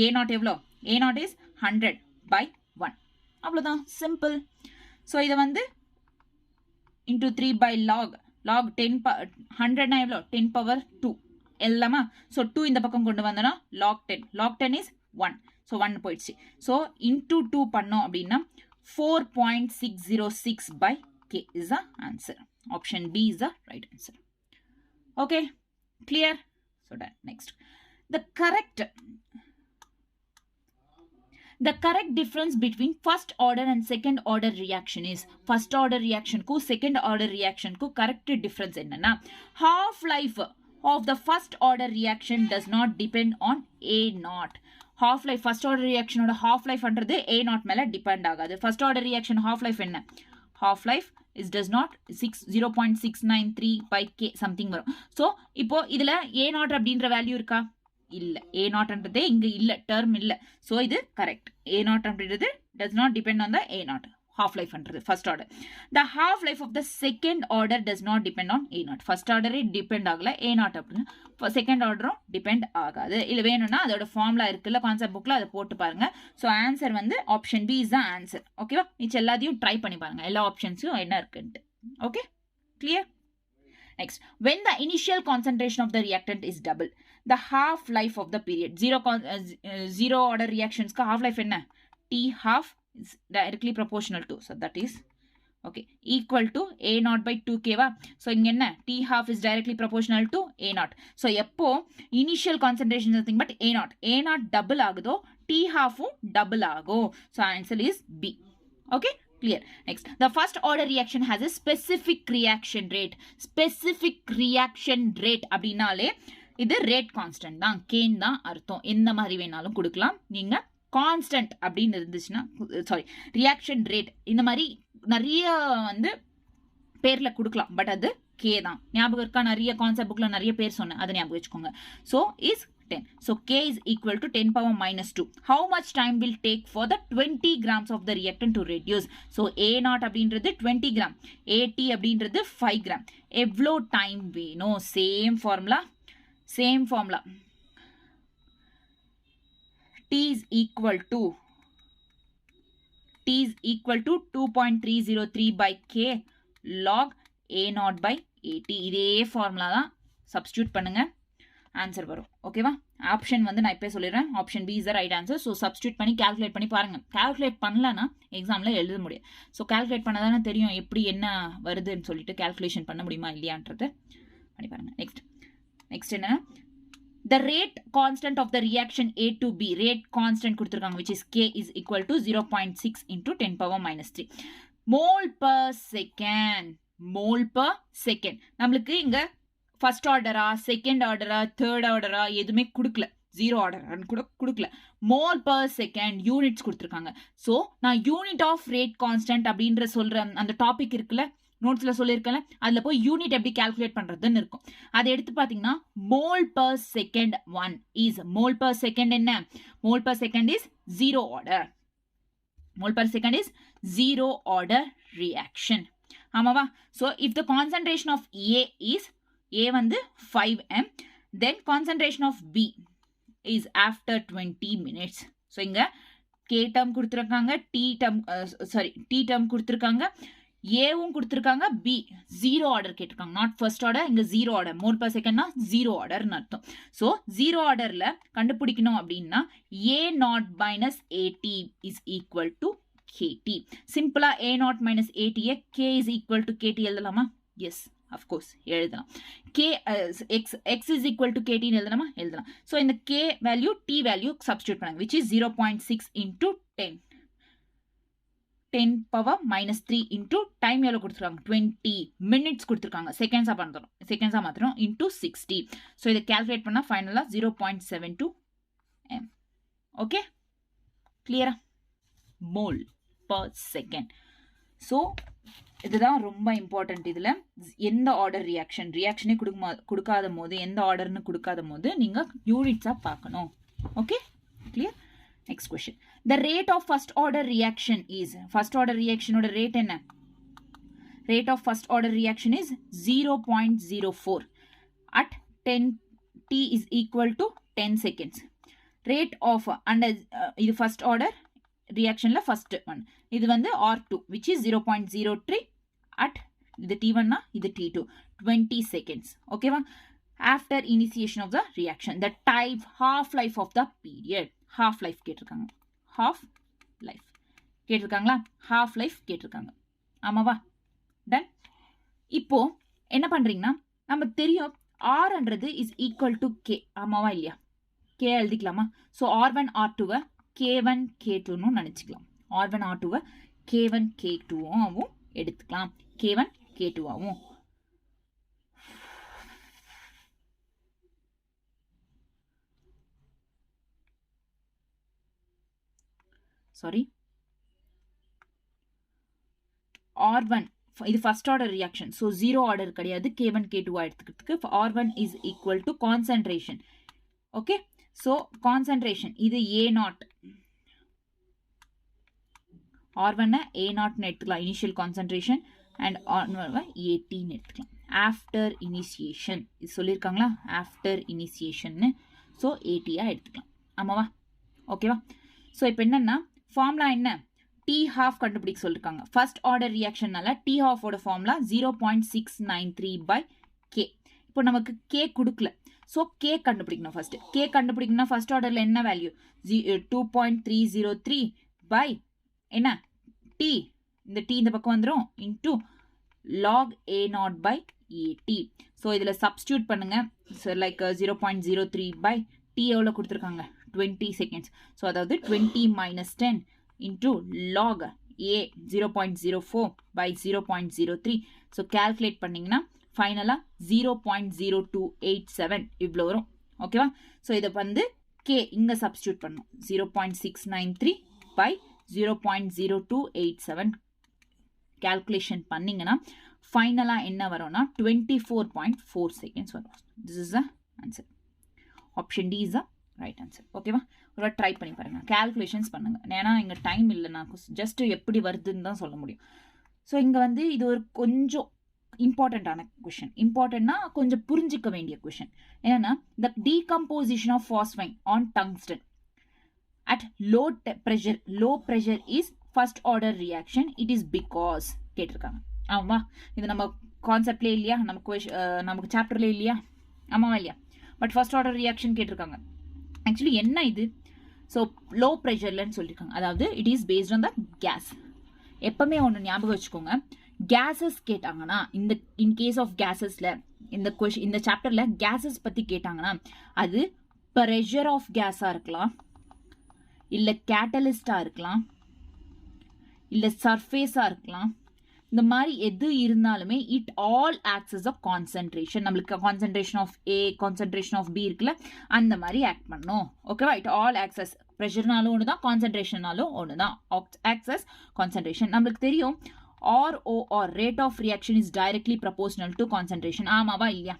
A0 எவ்வளோ? A0 is 100 by 1. அவ்வளோதான், சிம்பிள். ஸோ இதை வந்து into 3 by log 10 100னா எவ்வளோ? 10 power 2 எல்லாமா? ஸோ 2 இந்த பக்கம் கொண்டு வந்தோன்னா log 10 is 1. ஸோ 1 போயிடுச்சு. ஸோ into 2 பண்ணோம் அப்படின்னா 4.606 by K is the answer. Option B is the right answer. Okay, clear? So done. Next, the correct difference between first order and second order reaction is, first order reaction ku second order reaction ku correct difference enna, half life of the first order reaction does not depend on A0. half life first order reaction oda half life அன்றது A0 மேல depend ஆகாது. first order reaction half life என்ன? half life is does not 0.693 by K something வரும். So இப்போ இதுல A0 அப்படின்ற value இருக்கா? இல்ல. A0ன்றதே இங்க இல்ல, டேர்ம் இல்ல. ஸோ இது கரெக்ட். A0 அப்படின்றது does not depend on the A0. half life அன்றது first order. the half life of the second order does not depend on A0. first order depend ஆகல, A0 அப்படின்னு second ஆர்டரும் depend ஆகாது. இல்லை வேணும்னா அதோட formula இருக்குல்ல concept புக்கில், அதை போட்டு பாருங்க. ஸோ ஆன்சர் வந்து ஆப்ஷன் பி இஸ் தான் ஆன்சர். ஓகேவா? மிச்சம் எல்லாத்தையும் ட்ரை பண்ணி பாருங்க, எல்லா ஆப்ஷன்ஸும் என்ன இருக்குன்ட்டு. Okay, clear? Next, when the initial concentration of the reactant is double, the half life of the period. zero order reactionsக்கு half life என்ன? T half is directly proportional to. So that is okay equal to A naught by 2K-வா. So இங்கே என்ன T half is directly proportional to A naught. So எப்போ initial concentration nothing but A naught double ஆகுதோ T half-உம் double ஆகும். So answer is B. Okay clear. Next, the first order reaction has a specific reaction rate. Specific reaction rate அப்படின்னாலே இது rate constant தான், can தான் அர்த்தம். எந்த மாதிரி வேணாலும் கொடுக்கலாம். நீங்கள் கான்ஸ்டன்ட் அப்படின்னு இருந்துச்சுன்னா ரியாக்ஷன் ரேட் இந்த மாதிரி நிறைய வந்து பேரில் கொடுக்கலாம். பட் அது கே தான். ஞாபகம் இருக்கா? நிறைய கான்செப்ட் புக்கில் நிறைய பேர் சொன்னேன், அதை ஞாபகம் வச்சுக்கோங்க. So is 10. So K is equal to 10 power minus 2. How much time will take for the 20 grams of the reactant to reduce? So A naught அப்படின்றது 20 gram, AT அப்படின்றது 5 gram. எவ்வளோ டைம் வேணும்? Same formula. T is equal to 2.303 by K log A naught by AT. இதே formula தான். Substitute பண்ணுங்க, answer வரும். ஓகேவா? Option வந்து நான் இப்போ சொல்லிடுறேன். Option B is the right answer. So substitute பண்ணி கால்குலேட் பண்ணி பாருங்க. கால்குலேட் பண்ணலன்னா எக்ஸாமில் எழுத முடியும். ஸோ கால்குலேட் பண்ண தானே தெரியும் எப்படி என்ன வருதுன்னு சொல்லிட்டு கால்குலேஷன் பண்ண முடியுமா இல்லையான்றது பண்ணி பாருங்க. நெக்ஸ்ட் என்ன? The rate constant of the reaction A to B, rate constant கொடுத்திருக்காங்க, which is K is equal to 0.6 into 10 power minus 3 mole per second. நம்மளுக்கு இங்க ஃபர்ஸ்ட் ஆர்டரா, செகண்ட் ஆர்டரா, தேர்ட் ஆர்டரா எதுவுமே கொடுக்கல. 0 ஆர்டர் கூட கொடுக்கல. மோல் பர் செகண்ட் யூனிட்ஸ் கொடுத்துருக்காங்க. So நான் unit of rate constant அப்படின்ற சொல்ற அந்த டாபிக் இருக்குல்ல, நோட்ஸ்ல சொல்லியிருக்கல, அதுல போய் யூனிட் எப்படி கால்குலேட் பண்றதுன்னு இருக்கும். அதை எடுத்து பாத்தீங்கன்னா mole per second 1 is mole per second என்ன? Mole per second is 0 order. Mole per second is 0 order reaction. ஆமாவா? So if the concentration of A வந்து 5m, then concentration of B is after 20 minutes. So இங்க K term கொடுத்துருக்காங்க, T term கொடுத்துருக்காங்க, ஏவும் கொடுத்துருக்காங்க, B 0 order கேட்டிருக்காங்க. Not first order, இங்க 0 order. Mole per செகண்ட்னா 0 ஆர்டர்னு அர்த்தம். ஸோ 0 ஆர்டர்ல கண்டுபிடிக்கணும் அப்படின்னா A naught minus AT is equal to KT. சிம்பிளா A naught minus AT K is equal to KT எழுதலாமா? எஸ், அஃப்கோர்ஸ் எழுதலாம். x is equal to KT எழுதலாமா? எழுதலாம். ஸோ இந்த K value T value substitute பண்ணாங்க, which is 0.6 into 10 power minus 3 into time எவ்வளோ கொடுத்துருக்காங்க? 20 minutes கொடுத்துருக்காங்க. செகண்ட்ஸா மாத்திரம் into 60. ஸோ இதை கால்குலேட் பண்ணா ஃபைனலா 0.72 m. ஓகே கிளியரா? Mole per second. ஸோ இதுதான் ரொம்ப இம்பார்ட்டன்ட். இதுல எந்த ஆர்டர் ரியாக்ஷனே கொடுக்காத போது, எந்த ஆர்டர்னு கொடுக்காத போது நீங்க யூனிட்ஸா பார்க்கணும். Okay clear? Next question. The rate of first order reaction is, first order reaction ஓட ரேட் என்ன? Rate of first order reaction is 0.04 at 10 t is equal to 10 seconds. Rate of and இது first order reactionல first one. இது வந்து R2 which is 0.03 at இது T1 னா இது T2 20 seconds. ஓகேவா? After initiation of the reaction, the time half life of the period. half life கேட்டிருக்காங்க. half life கேட்டிருக்காங்களா? half life கேட்டிருக்காங்க. ஆமாவா? டன். இப்போ என்ன பண்றீங்கன்னா நம்ம தெரியும் Rன்றது is equal to K. ஆமாவா இல்லையா? K எழுதிக்கலாமா? So R1 R2 K1 K2 நினைச்சுக்கலாம். R1 R2 K1 K2 எடுத்துக்கலாம். K1 K2 சாரி R1 இது first order reaction. So 0 order கிடையாது. K1 K2 எடுத்துக்கிறதுக்கு R1 is equal to concentration. Okay, so concentration இது A0. R1 A0 எடுத்துக்கலாம் initial concentration, and R1 AT எடுத்துக்கலாம் after initiation. இது சொல்லியிருக்காங்களா? After இனிஷியேஷன்னு. So AT எடுத்துக்கலாம். ஆமாவா? ஓகேவா? ஸோ இப்போ என்னன்னா ஃபார்முலா என்ன? T half கண்டுபிடிக்க சொல்லிருக்காங்க. ஃபர்ஸ்ட் ஆர்டர் ரியாக்ஷன்னால T half ஓட ஃபார்முலா 0.693 by K. இப்போ நமக்கு K கொடுக்கல. ஸோ K கண்டுபிடிக்கணும். ஃபர்ஸ்ட் K கண்டுபிடிக்கணும்னா ஃபர்ஸ்ட் ஆர்டர்ல என்ன வேல்யூ? 2.303 by என்ன? T இந்த t இந்த பக்கம் வந்துரும் into log a0 by at. So இதில் சப்ஸ்டியூட் பண்ணுங்க. ஸோ லைக் 0.03 by t எவ்வளோ கொடுத்துருக்காங்க 20 seconds. ஸோ அதாவது 20 minus 10 into log a 0.04 by 0.03. So calculate பண்ணிங்கன்னா ஃபைனலாக 0.0287 இவ்வளோ வரும். ஓகேவா? ஸோ இதை வந்து k இங்கே சப்ஸ்டியூட் பண்ணணும். 0.693 by 0.0287 calculation பண்ணிங்கன்னா ஃபைனலாக என்ன வரும்னா 24.4 seconds வரும். This is the answer. Option d is the right answer. ஓகேவா? ஒரு ட்ரை பண்ணி பாருங்க, கேல்குலேஷன்ஸ் பண்ணுங்க. ஏன்னா இங்கே டைம் இல்லை, நான் ஜஸ்ட் எப்படி வருதுன்னு தான் சொல்ல முடியும். ஸோ இங்கே வந்து இது ஒரு கொஞ்சம் இம்பார்ட்டண்ட்டான கொஷின். இம்பார்ட்டன்ட்னா கொஞ்சம் புரிஞ்சிக்க வேண்டிய கொஷின். என்னன்னா the decomposition of phosphine on tungsten at low pressure is first order reaction. It is because கேட்டிருக்காங்க. ஆமா, இது நம்ம கான்செப்ட்லேயே இல்லையா, நமக்கு சாப்டர்லேயே இல்லையா? ஆமாவா இல்லையா? பட் ஃபர்ஸ்ட் ஆர்டர் ரியாக்ஷன் கேட்டிருக்காங்க. ஆக்சுவலி என்ன இது? ஸோ லோ ப்ரெஷர்லன்னு சொல்லியிருக்காங்க. அதாவது it is based on the gas. எப்பவுமே ஒன்று ஞாபகம் வச்சுக்கோங்க, கேஸஸ் கேட்டாங்கன்னா இன் கேஸ் ஆஃப் கேஸஸில் இந்த சாப்டரில் கேஸஸ் பற்றி கேட்டாங்கன்னா அது ப்ரெஷர் ஆஃப் கேஸாக இருக்கலாம், இல்லை கேட்டலிஸ்டாக இருக்கலாம், இல்லை சர்ஃபேஸாக இருக்கலாம். இந்த மாதிரி எது இருந்தாலுமே it all acts as a concentration. நம்மளுக்கு concentration of A, concentration of B இருக்குல்ல, அந்த மாதிரி ஆக்ட் பண்ணும். ஓகேவா? இட் ஆல் ஆக்ட்ஸ் அஸ் ப்ரெஷர்னாலும் ஒன்று தான், கான்சன்ட்ரேஷனாலும் ஒன்று தான், ஆக்ட்ஸ் அஸ் கான்சன்ட்ரேஷன். நம்மளுக்கு தெரியும் ROR rate of reaction is directly proportional to concentration. ஆமாவா இல்லையா?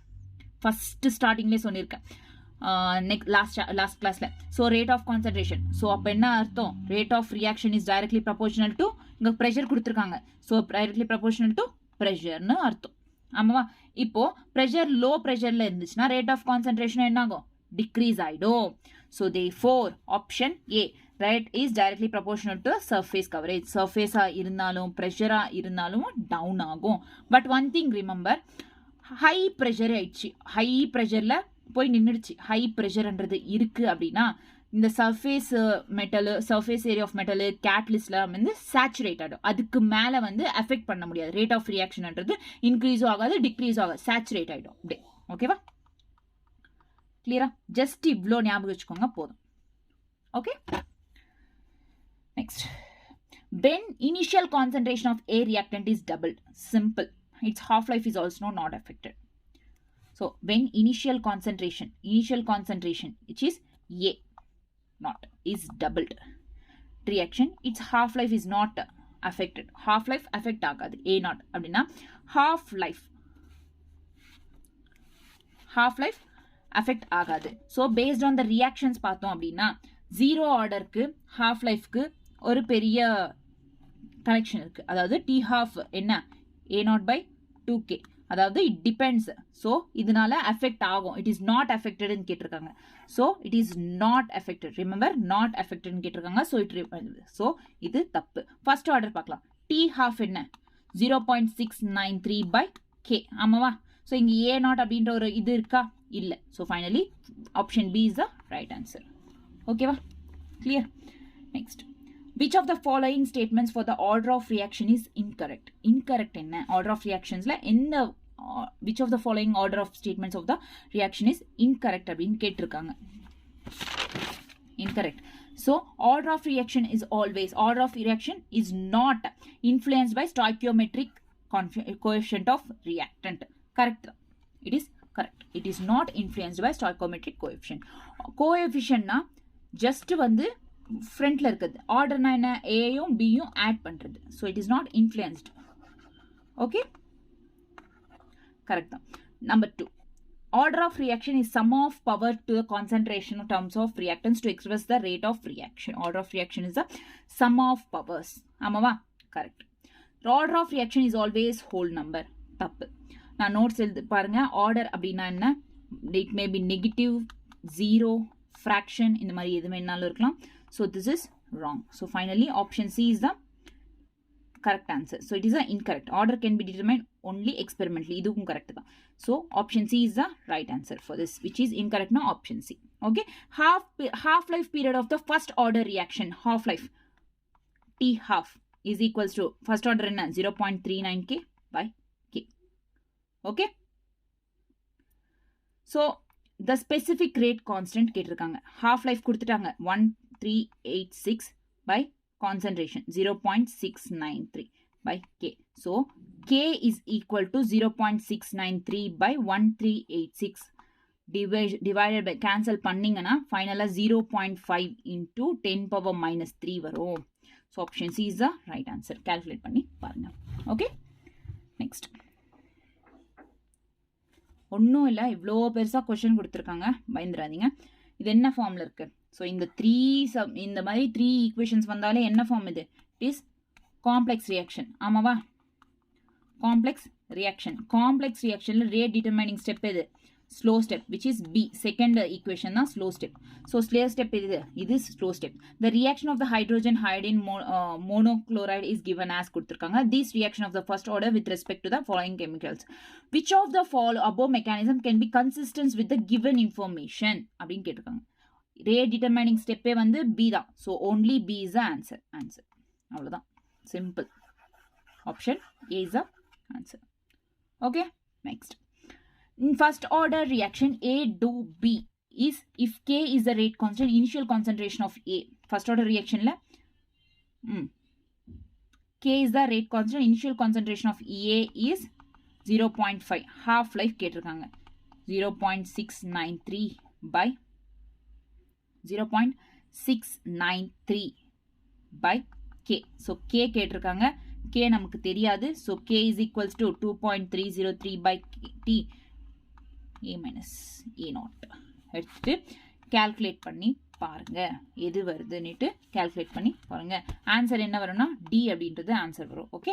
ஃபர்ஸ்ட் ஸ்டார்டிங்லேயே சொல்லியிருக்கேன் லாஸ்ட் கிளாஸ்ல. So rate of concentration. So அப்போ என்ன அர்த்தம்? Rate of reaction is directly proportional to, இங்கே ப்ரெஷர் கொடுத்துருக்காங்க, ஸோ டைரக்ட்லி ப்ரொபோர்ஷனல் டு ப்ரெஷர்னு அர்த்தம். ஆமாவா? இப்போ ப்ரெஷர் லோ ப்ரெஷர்ல இருந்துச்சுன்னா ரேட் ஆஃப் கான்சன்ட்ரேஷன் என்ன ஆகும்? டிக்ரீஸ் ஆகிடும். So therefore option A right is directly proportional to surface coverage. சர்ஃபேஸாக இருந்தாலும் ப்ரெஷராக இருந்தாலும் டவுன் ஆகும். But one thing remember, high pressure ஆயிடுச்சு, ஹை ப்ரெஷரில் போய் நின்றுடுச்சு, ஹை ப்ரெஷர்ன்றது இருக்குது அப்படின்னா இந்த surface metal, surface area of metal, கேட்லிஸ்ட்ல வந்து சேச்சுரேட் ஆகிடும். அதுக்கு மேலே வந்து அஃபெக்ட் பண்ண முடியாது. ரேட் ஆஃப் ரியாக்ஷன்ன்றது இன்க்ரீஸும் ஆகாது, டிக்ரீஸும் ஆகாது, சேச்சுரேட் ஆகிடும் அப்படியே. ஓகேவா? கிளியரா? ஜஸ்ட் இவ்வளோ ஞாபகம் வச்சுக்கோங்க போதும். Okay, next. when initial concentration of a reactant is doubled, simple, its half life is also not affected. So when initial concentration which is a not is doubled, reaction its half life is not affected. half life affect ஆகாது a not அப்படின்னா half life affect ஆகாது. So based on the reactions பார்த்தோம் அப்படின்னா 0 ஆர்டருக்கு half lifeக்கு ஒரு பெரிய connection இருக்கு. அதாவது t half என்ன a0 by 2k, அதாவது இட் டிபெண்ட்ஸ். ஸோ இதனால அஃபெக்ட் ஆகும். இட் இஸ் நாட் அஃபெக்டட்னு கேட்டிருக்காங்க. So it is not affected. Remember, not அஃபெக்டட்னு கேட்டிருக்காங்க. ஸோ இது தப்பு. ஃபர்ஸ்ட் ஆர்டர் பார்க்கலாம். டி ஹாஃப் என்ன 0.693 by k. ஆமாவா? ஸோ இங்கே a0 அப்படின்ற ஒரு இது இருக்கா? இல்லை. So finally option B is the right answer. ஓகேவா? Clear? Next. Which of the following statements for the order of reaction is incorrect? Incorrect என்ன? Order of reactions la என்ன which of the following order of statements of the reaction is incorrect அப்படின்னு கேட்டிருக்காங்க. Incorrect. So order of reaction is not influenced by stoichiometric coefficient of reactant. Correct. It is correct. It is not influenced by stoichiometric coefficient. Coefficient na just வந்து ஃப்ரண்ட்ல இருக்குது. ஆர்டர்னா என்ன? ஏயும் பியும் add பண்றது. So it is not influenced. Okay, correct தான். Number 2, order of reaction is sum of power to the concentration in terms of reactants to express the rate of reaction. Order of reaction is the sum of powers. ஆமாவா? Correct. Order of reaction is always whole number. தப்பு. நான் notes எழுது பாருங்க. Order அப்படின்னா என்ன? It may be negative, 0, fraction, இந்த மாதிரி எது வேணாலும் இருக்கலாம். So this is wrong. So finally option C is the correct answer. So it is an incorrect. Order can be determined only experimentally. இதுவும் correct தான். So option C is the right answer for this, which is incorrect now option C. Okay. Half life period of the first order reaction, half life T half is equals to first order என்ன 0.39k by k. Okay. So the specific rate constant கேட்டிருக்காங்க. half life கொடுத்துட்டாங்க 1386 by concentration 0.693 by k. So k is equal to 0.693 by 1386 divided by cancel பண்ணீங்கன்னா finally 0.5 into 10 power minus 3 வரும். So option C is the right answer. Calculate பண்ணி பாருங்க. Okay. Next. ஒன்றும் இல்லை, இவ்வளோ பெருசாக கொஷின் கொடுத்துருக்காங்க, பயந்துடாதீங்க. இது என்ன ஃபார்மில் இருக்குது? ஸோ இந்த மாதிரி 3 ஈக்குவேஷன்ஸ் வந்தாலே என்ன ஃபார்ம் இது? It is complex reaction. ஆமாவா? காம்ப்ளெக்ஸ் ரியாக்ஷனில் ரேட் டிட்டர்மைனிங் ஸ்டெப் எது? Slow step, which is B. Second equation தான் slow step. So slow step இது slow step. The reaction of the hydrogen iodine monochloride is given as கொடுத்துருக்காங்க. This reaction of the first order with respect to the following chemicals. Which of the above mechanism can be consistent with the given information அப்படின்னு கேட்டிருக்காங்க. Rate determining ஸ்டெப்பே வந்து B தான். So only B is the answer. அவ்வளோதான், simple. Option A is the answer. Okay, next. In first order reaction A to B is if K is the rate constant, initial concentration of A. First order reaction la K is the rate constant, initial concentration of A is 0.5. half life கேட்டிருக்காங்க 0.693 by 0.693 by K. So K கேட்டிருக்காங்க, K நமக்கு தெரியாது. So K is equals to 2.303 by T A minus A naught. எடுத்துட்டு calculate பண்ணி பாருங்க எது வருதுன்னுட்டு calculate பண்ணி பாருங்க. ஆன்சர் என்ன வரும்னா D அப்படின்றது ஆன்சர் வரும். ஓகே,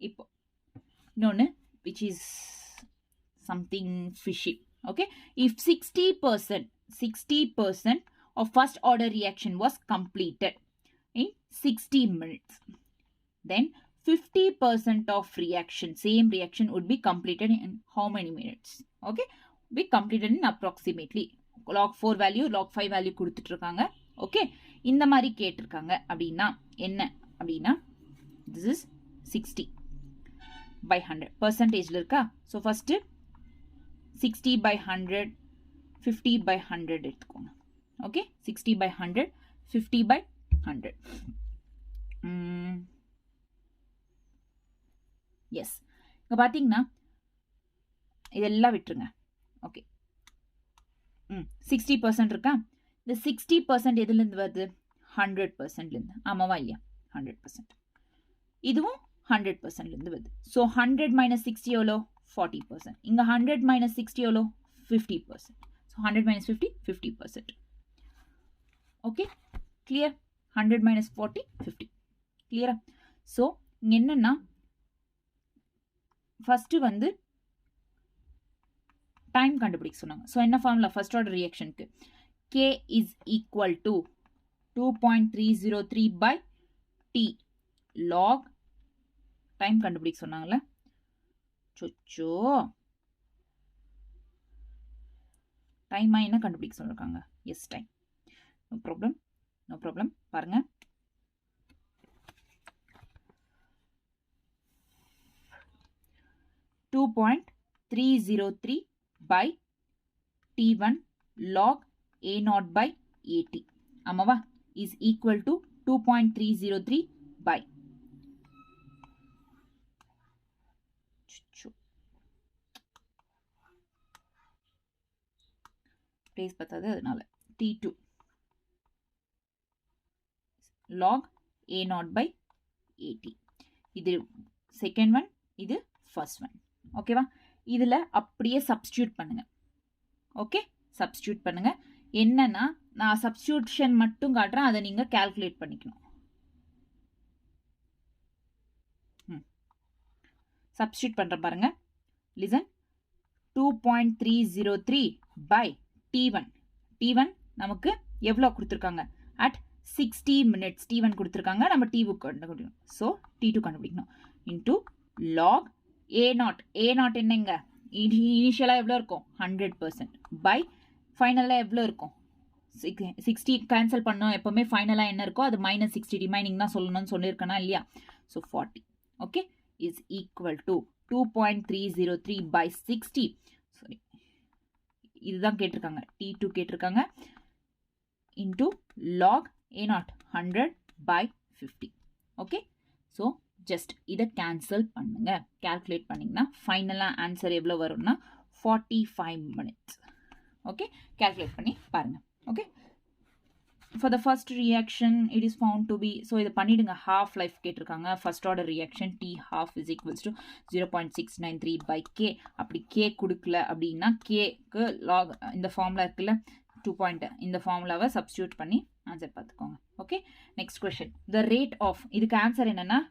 இப்போ இன்னொன்று which is something fishy. Okay, if 60% of first order reaction was completed in 60 minutes, then 50% of same reaction would be completed in how many minutes? Okay, be completed in approximately log 4 value, log 5 value கொடுத்துட்டிருக்காங்க. Okay, இந்த மாதிரி கேட்டிருக்காங்க அப்படின்னா என்ன அப்படின்னா this is 60 by 100 percentageல இருக்கா. So first 60 by 100, 50 by 100 எடுத்துக்கோங்க. Okay, 60 by 100, 50 by 100. S, இங்கே பார்த்தீங்கன்னா இதெல்லாம் விட்டுருங்க. ஓகே, 60% இருக்கா. இந்த 60% எதுலேருந்து வருது? 100%லேருந்து. ஆமாவா இல்லையா? 100%. இதுவும் 100%லேருந்து வருது. ஸோ 100 minus 60 எவ்வளோ? 40%. இங்கே 100 minus 60 எவ்வளோ? 50%. So 100 minus 50, 50%. Okay, clear? 100 minus 40, 50. கிளியரா? ஸோ இங்கே என்னென்னா ஃபர்ஸ்ட் வந்து டைம் கண்டுபிடிக்க சொன்னாங்க. ஸோ என்ன ஃபார்முலா ஃபர்ஸ்ட் ஆர்டர் ரியாக்ஷனுக்கு? K is equal to 2.303 by T log time கண்டுபிடிக்க சொன்னாங்கல்ல. சொச்சோ, டைமா என்ன கண்டுபிடிக்க சொல்லிருக்காங்க? Yes, time. No problem. பாருங்க, (2.303 by T1 log A0 by AT) ஆமாவா is equal to 2.303 by place பத்தாது அதனால T2 log A0 by AT. இது செகண்ட் ஒன், இது ஃபர்ஸ்ட் ஒன். ஓகேவா? இதில் அப்படியே சப்ஸ்டியூட் பண்ணுங்க. ஓகே, சப்ஸ்டியூட் பண்ணுங்க. என்னன்னா நான் சப்ஸ்டியூஷன் மட்டும் காட்டுறேன், அதை நீங்கள் கால்குலேட் பண்ணிக்கணும். சப்ஸ்டியூட் பண்ணுற பாருங்க. லிசன், 2.303 by T1 நமக்கு எவ்வளோ கொடுத்துருக்காங்க? அட் 60 minutes T1 கொடுத்துருக்காங்க. நம்ம T2 கண்டுபிடிக்கணும். ஸோ T2 கண்டுபிடிக்கணும். இன்டூ லாக் A0 என்னங்க? இனிஷியலாக எவ்வளோ இருக்கும்? 100% பை ஃபைனலாக எவ்வளோ இருக்கும்? 60 கேன்சல் பண்ணோம் எப்பவுமே ஃபைனலாக என்ன இருக்கோ அது -60 ரிமைனிங் தான் சொல்லணும்னு சொல்லியிருக்கேனா இல்லையா? So 40 okay is equal to 2.303 by 60 sorry இதுதான் கேட்டிருக்காங்க, T2 கேட்டிருக்காங்க into lock A0 100 by 50 okay. So just இதை கேன்சல் பண்ணுங்க, கேல்குலேட் பண்ணிங்கன்னா ஃபைனலாக ஆன்சர் எவ்வளோ வரும்னா 45 minutes. ஓகே கேல்குலேட் பண்ணி பாருங்க. Okay for the first reaction it is found to be, so இதை பண்ணிடுங்க, half life கேட்டிருக்காங்க. First order reaction T half is equals to 0.693 by K. அப்படி K கொடுக்கல அப்படின்னா Kக்கு log இந்த ஃபார்முலா இருக்குல்ல 2 இந்த ஃபார்முலாவை சப்ஸ்டியூட் பண்ணி ஆன்சர் பார்த்துக்கோங்க. Okay next question, the rate of, இதுக்கு ஆன்சர் என்னன்னா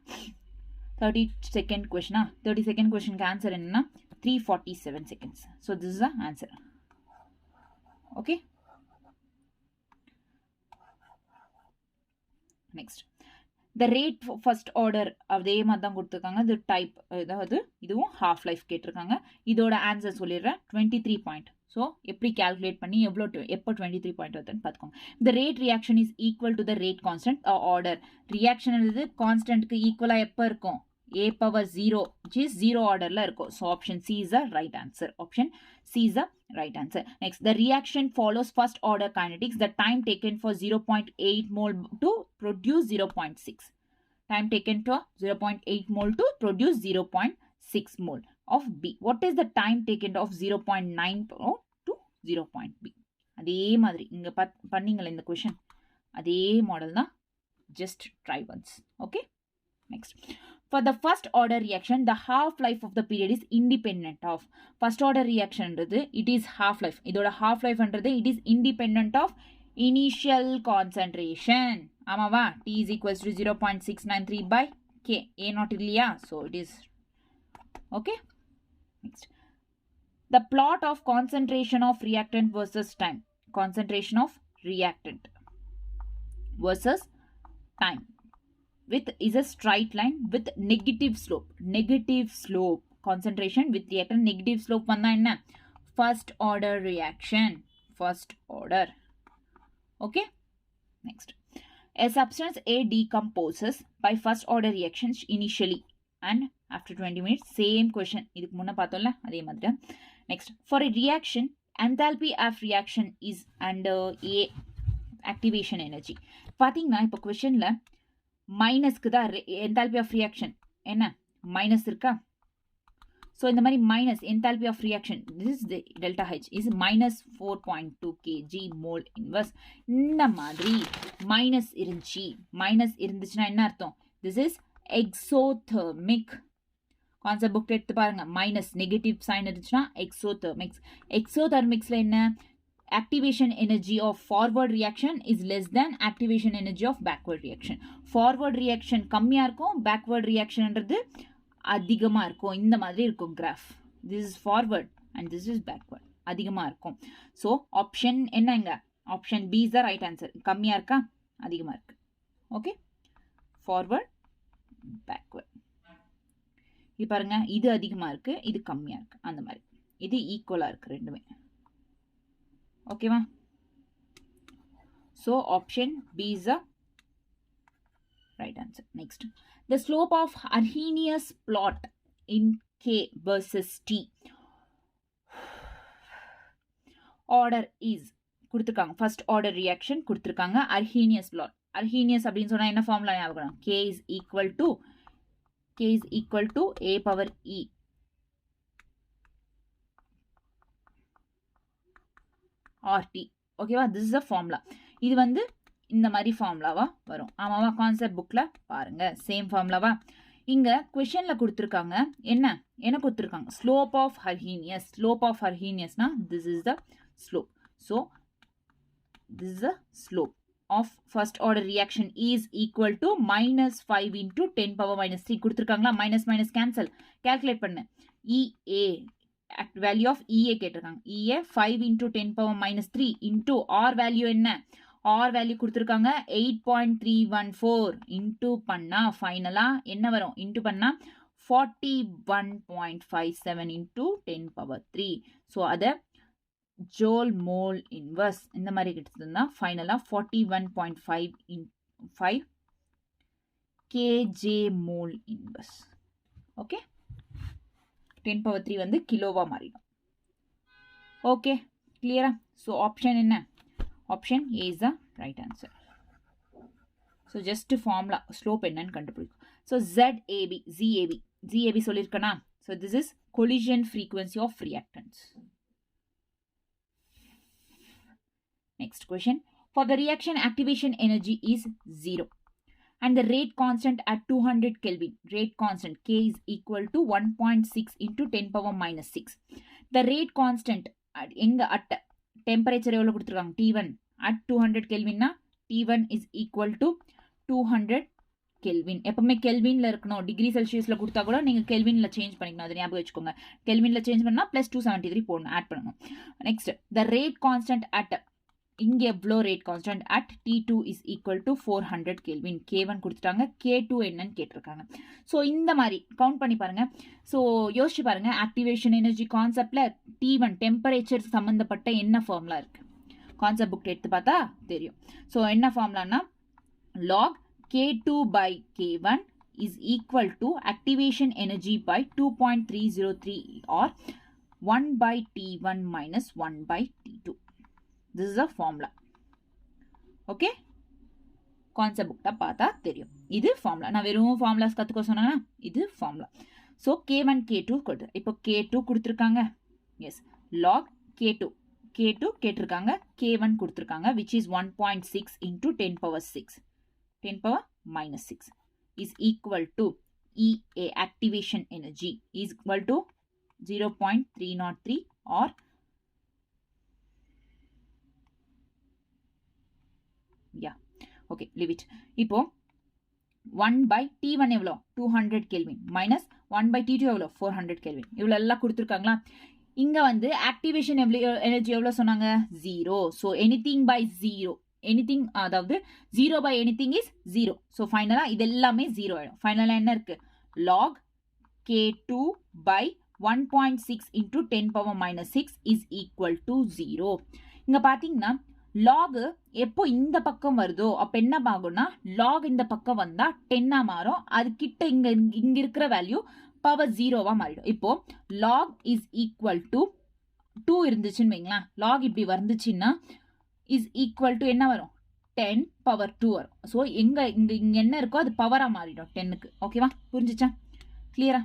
32nd கொஸ்டினா, 32nd கொஸ்டினுக்கு ஆன்சர் என்னன்னா 347 seconds. So this is the answer. Okay next the rate first order அதே மாதிரி தான் கொடுத்துருக்காங்க. இது டைப், அதாவது இதுவும் ஹாஃப் லைஃப் கேட்டிருக்காங்க. இதோட ஆன்சர் சொல்லிடுறேன் 23 பாயிண்ட். ஸோ எப்படி கேல்குலேட் பண்ணி எப்போ 23 பாயிண்ட் வருதுன்னு பார்த்துக்கோங்க. The rate reaction is equal to the rate constant order. Reaction கான்ஸ்டன்ட்க்கு ஈக்குவலாக எப்போ இருக்கும்? A power 0 which is 0 ஆர்டரில் இருக்கும். So option C is the right answer. Option C is the right answer. Next, the reaction follows first order kinetics. The time taken for 0.8 mole to produce 0.6. Time taken to 0.8 mole to produce 0.6 mole of B. What is the time taken of 0.9 to 0.B? அதே மாதிரி இங்கே பண்ணீங்களே இந்த question, அதே model தான், just try once. Okay? Next, for the first order reaction the half life of the period is independent of, first order reaction it is half life, idoda half life it is independent of initial concentration. amava T is equals to 0.693 by K. A0 இல்லையா? so it is okay. Next, the plot of concentration of reactant versus time, concentration of reactant versus time with is a straight line with negative slope. Negative slope concentration with reactant negative slope வந்தா என்ன? first order reaction, first order. Okay, next, a substance A decomposes by first order reactions initially and after 20 minutes. same question இதுக்கு முன்ன பார்த்தோம்ல அதே மாதிரி. next, for a reaction enthalpy of reaction is under A activation energy. பாத்தீங்கன்னா இப்போ क्वेश्चनல மைனஸ்க்கு தான் என்தால்பி ஆஃப் ரியாக்ஷன் என்ன மைனஸ் இருக்கா? ஸோ இந்த மாதிரி minus enthalpy of reaction this is delta H is -4.2 kg mole inverse. இந்த மாதிரி மைனஸ் இருந்துச்சுன்னா என்ன அர்த்தம்? This is exothermic. Concept book எடுத்து பாருங்க, மைனஸ் நெகட்டிவ் சைன் இருந்துச்சுன்னா எக்ஸோதெர்மிக்ஸ். எக்ஸோதெர்மிக்ஸ்ல என்ன? activation energy of forward reaction is less than activation energy of backward reaction. forward reaction கம்மியா இருக்கும், backward reaction ன்றது அதிகமா இருக்கும். இந்த மாதிரி இருக்கும் graph. this is forward and this is backward. அதிகமா இருக்கும். so option என்னங்க? option B is the right answer. கம்மியா இருக்கா? அதிகமா இருக்கு. okay, forward backward. இது பாருங்க, இது அதிகமா இருக்கு, இது கம்மியா இருக்கு, அந்த மாதிரி. இது ஈக்குவலா இருக்கு ரெண்டுமே. ஓகேவா? so option B is the right answer. next, the slope of Arrhenius plot in K versus T order is கொடுத்திருக்காங்க. first order reaction கொடுத்திருக்காங்க. Arrhenius plot. Arrhenius அப்படின்னு சொன்னா என்ன ஃபார்முலா ஞாபகம்? K is equal to A power E RT. ஓகேவா? This is a formula. இது இந்த மாதிரி ஃபார்முலாவா வரும். ஆமாவா? கான்செப்ட் புக்ல பாருங்க, சேம் ஃபார்முலாவா. இங்க क्वेश्चनல கொடுத்திருக்காங்க என்ன கொடுத்திருக்காங்க? Slope of Arrhenius. Slope of Arrheniusனா this is the slope. So this is the slope of first order reaction is equal to -5 into 10 power -3 கொடுத்திருக்காங்களா? மைனஸ் கேன்சல், கால்குலேட் பண்ணு. EA value of EA கேட்டிருக்காங்க. EA 5 into 10 power -3 into R value என்ன? R value கொடுத்திருக்காங்க 8.314 into பண்ணா ஃபைனலா என்ன வரும்? into பண்ணா 41.57 into 10 power 3. ஸோ அதை ஜோல் மோல் இன்வர்ஸ் இந்த மாதிரி கிட்டதுன்னா ஃபைனலாக 41.5 கேஜே மோல் இன்வர்ஸ். ஓகே, 10⁻³ வந்து கிலோவாக மாறிடும். ஓகே, கிளியரா? ஸோ ஆப்ஷன் என்ன? Option A is the right answer. So just formula slope என்னன்னு கண்டுபிடிக்கும். ஸோ ZAB சொல்லியிருக்கேனா? So this is collision frequency of reactants. Next question. For the reaction, activation energy is 0 and the rate constant at 200 Kelvin. Rate constant K is equal to 1.6 into 10⁻⁻6. The rate constant at temperature எவ்வளவு கொடுத்திருக்காங்க? T1 at 200 Kelvin na T1 is equal to 200 kelvin. எப்பவுமே கெல்வின்ல இருக்கணும். Degree செல்சியஸ்ல கொடுத்தா கூட நீங்க கெல்வின்ல change பண்ணிக்கணும். அதை ஞாபகம் வச்சுக்கோங்க. கெல்வின்ல சேஞ்ச் பண்ணா +273 போடணும், ஆட் பண்ணணும். Next the rate constant at, இங்க எவ்வளோ rate constant at T2 is equal to 400 kelvin. K1 கொடுத்துட்டாங்க, K2 என்னன்னு கேட்டிருக்காங்க. ஸோ இந்த மாதிரி கவுண்ட் பண்ணி பாருங்க. ஸோ யோசிச்சு பாருங்க, ஆக்டிவேஷன் எனர்ஜி கான்செப்ட்ல T1 டெம்பரேச்சர் சம்பந்தப்பட்ட என்ன ஃபார்முலா இருக்கு? கான்செப்ட் புக் எடுத்து பார்த்தா தெரியும். ஸோ என்ன ஃபார்முலானா log K2 by K1 is equal to activation energy by 2.303 or 1 by T1 minus 1 by T2. This is a formula. Okay? Concept book ta paatha theriyum. Idu formula. Na verum formulas kathuko sonna idu formula. So K1 K2 kodru. Ipo K2 kuduthirukanga. Yes. Log K2 கேட்டிருக்காங்க, K1 கொடுத்திருக்காங்க, which is 1.6 into 10⁻6. 10⁻⁻6 is equal to EA, activation energy, is equal to 0.303 or yeah, okay, leave it. இப்போ 1 by T1 எவ்வளோ? 200 Kelvin minus 1 by T2 எவ்வளோ? 400 Kelvin. இவ்வளோ எல்லாம் கொடுத்திருக்காங்களா? இங்க வந்து activation energy எவ்வளோ சொன்னாங்க? 0. ஸோ எனிதிங் பை 0, anything, அதாவது 0 by anything is 0. ஸோ ஃபைனலாக இது எல்லாமே 0 ஆகிடும். ஃபைனலாக என்ன இருக்கு? log K2 by 1.6 into 10⁻⁻6 is equal to 0. இங்க பார்த்தீங்கன்னா log எப்போ இந்த பக்கம் வருதோ அப்போ என்ன ஆகும்னா log இந்த பக்கம் வந்தா 10 மாறும். அது கிட்ட இங்க இருக்கிற வேல்யூ பவர் 0வா மாறிடும். இப்போ log is equal to 2 இருந்துச்சுன்னு வைங்களா, log இப்படி வந்துச்சுன்னா is equal to என்ன வரும்? 10⁻2 வரும். ஸோ இங்க என்ன இருக்கோ அது பவரா மாறிடும் 10க்கு. ஓகேவா? புரிஞ்சுச்சா? கிளியரா?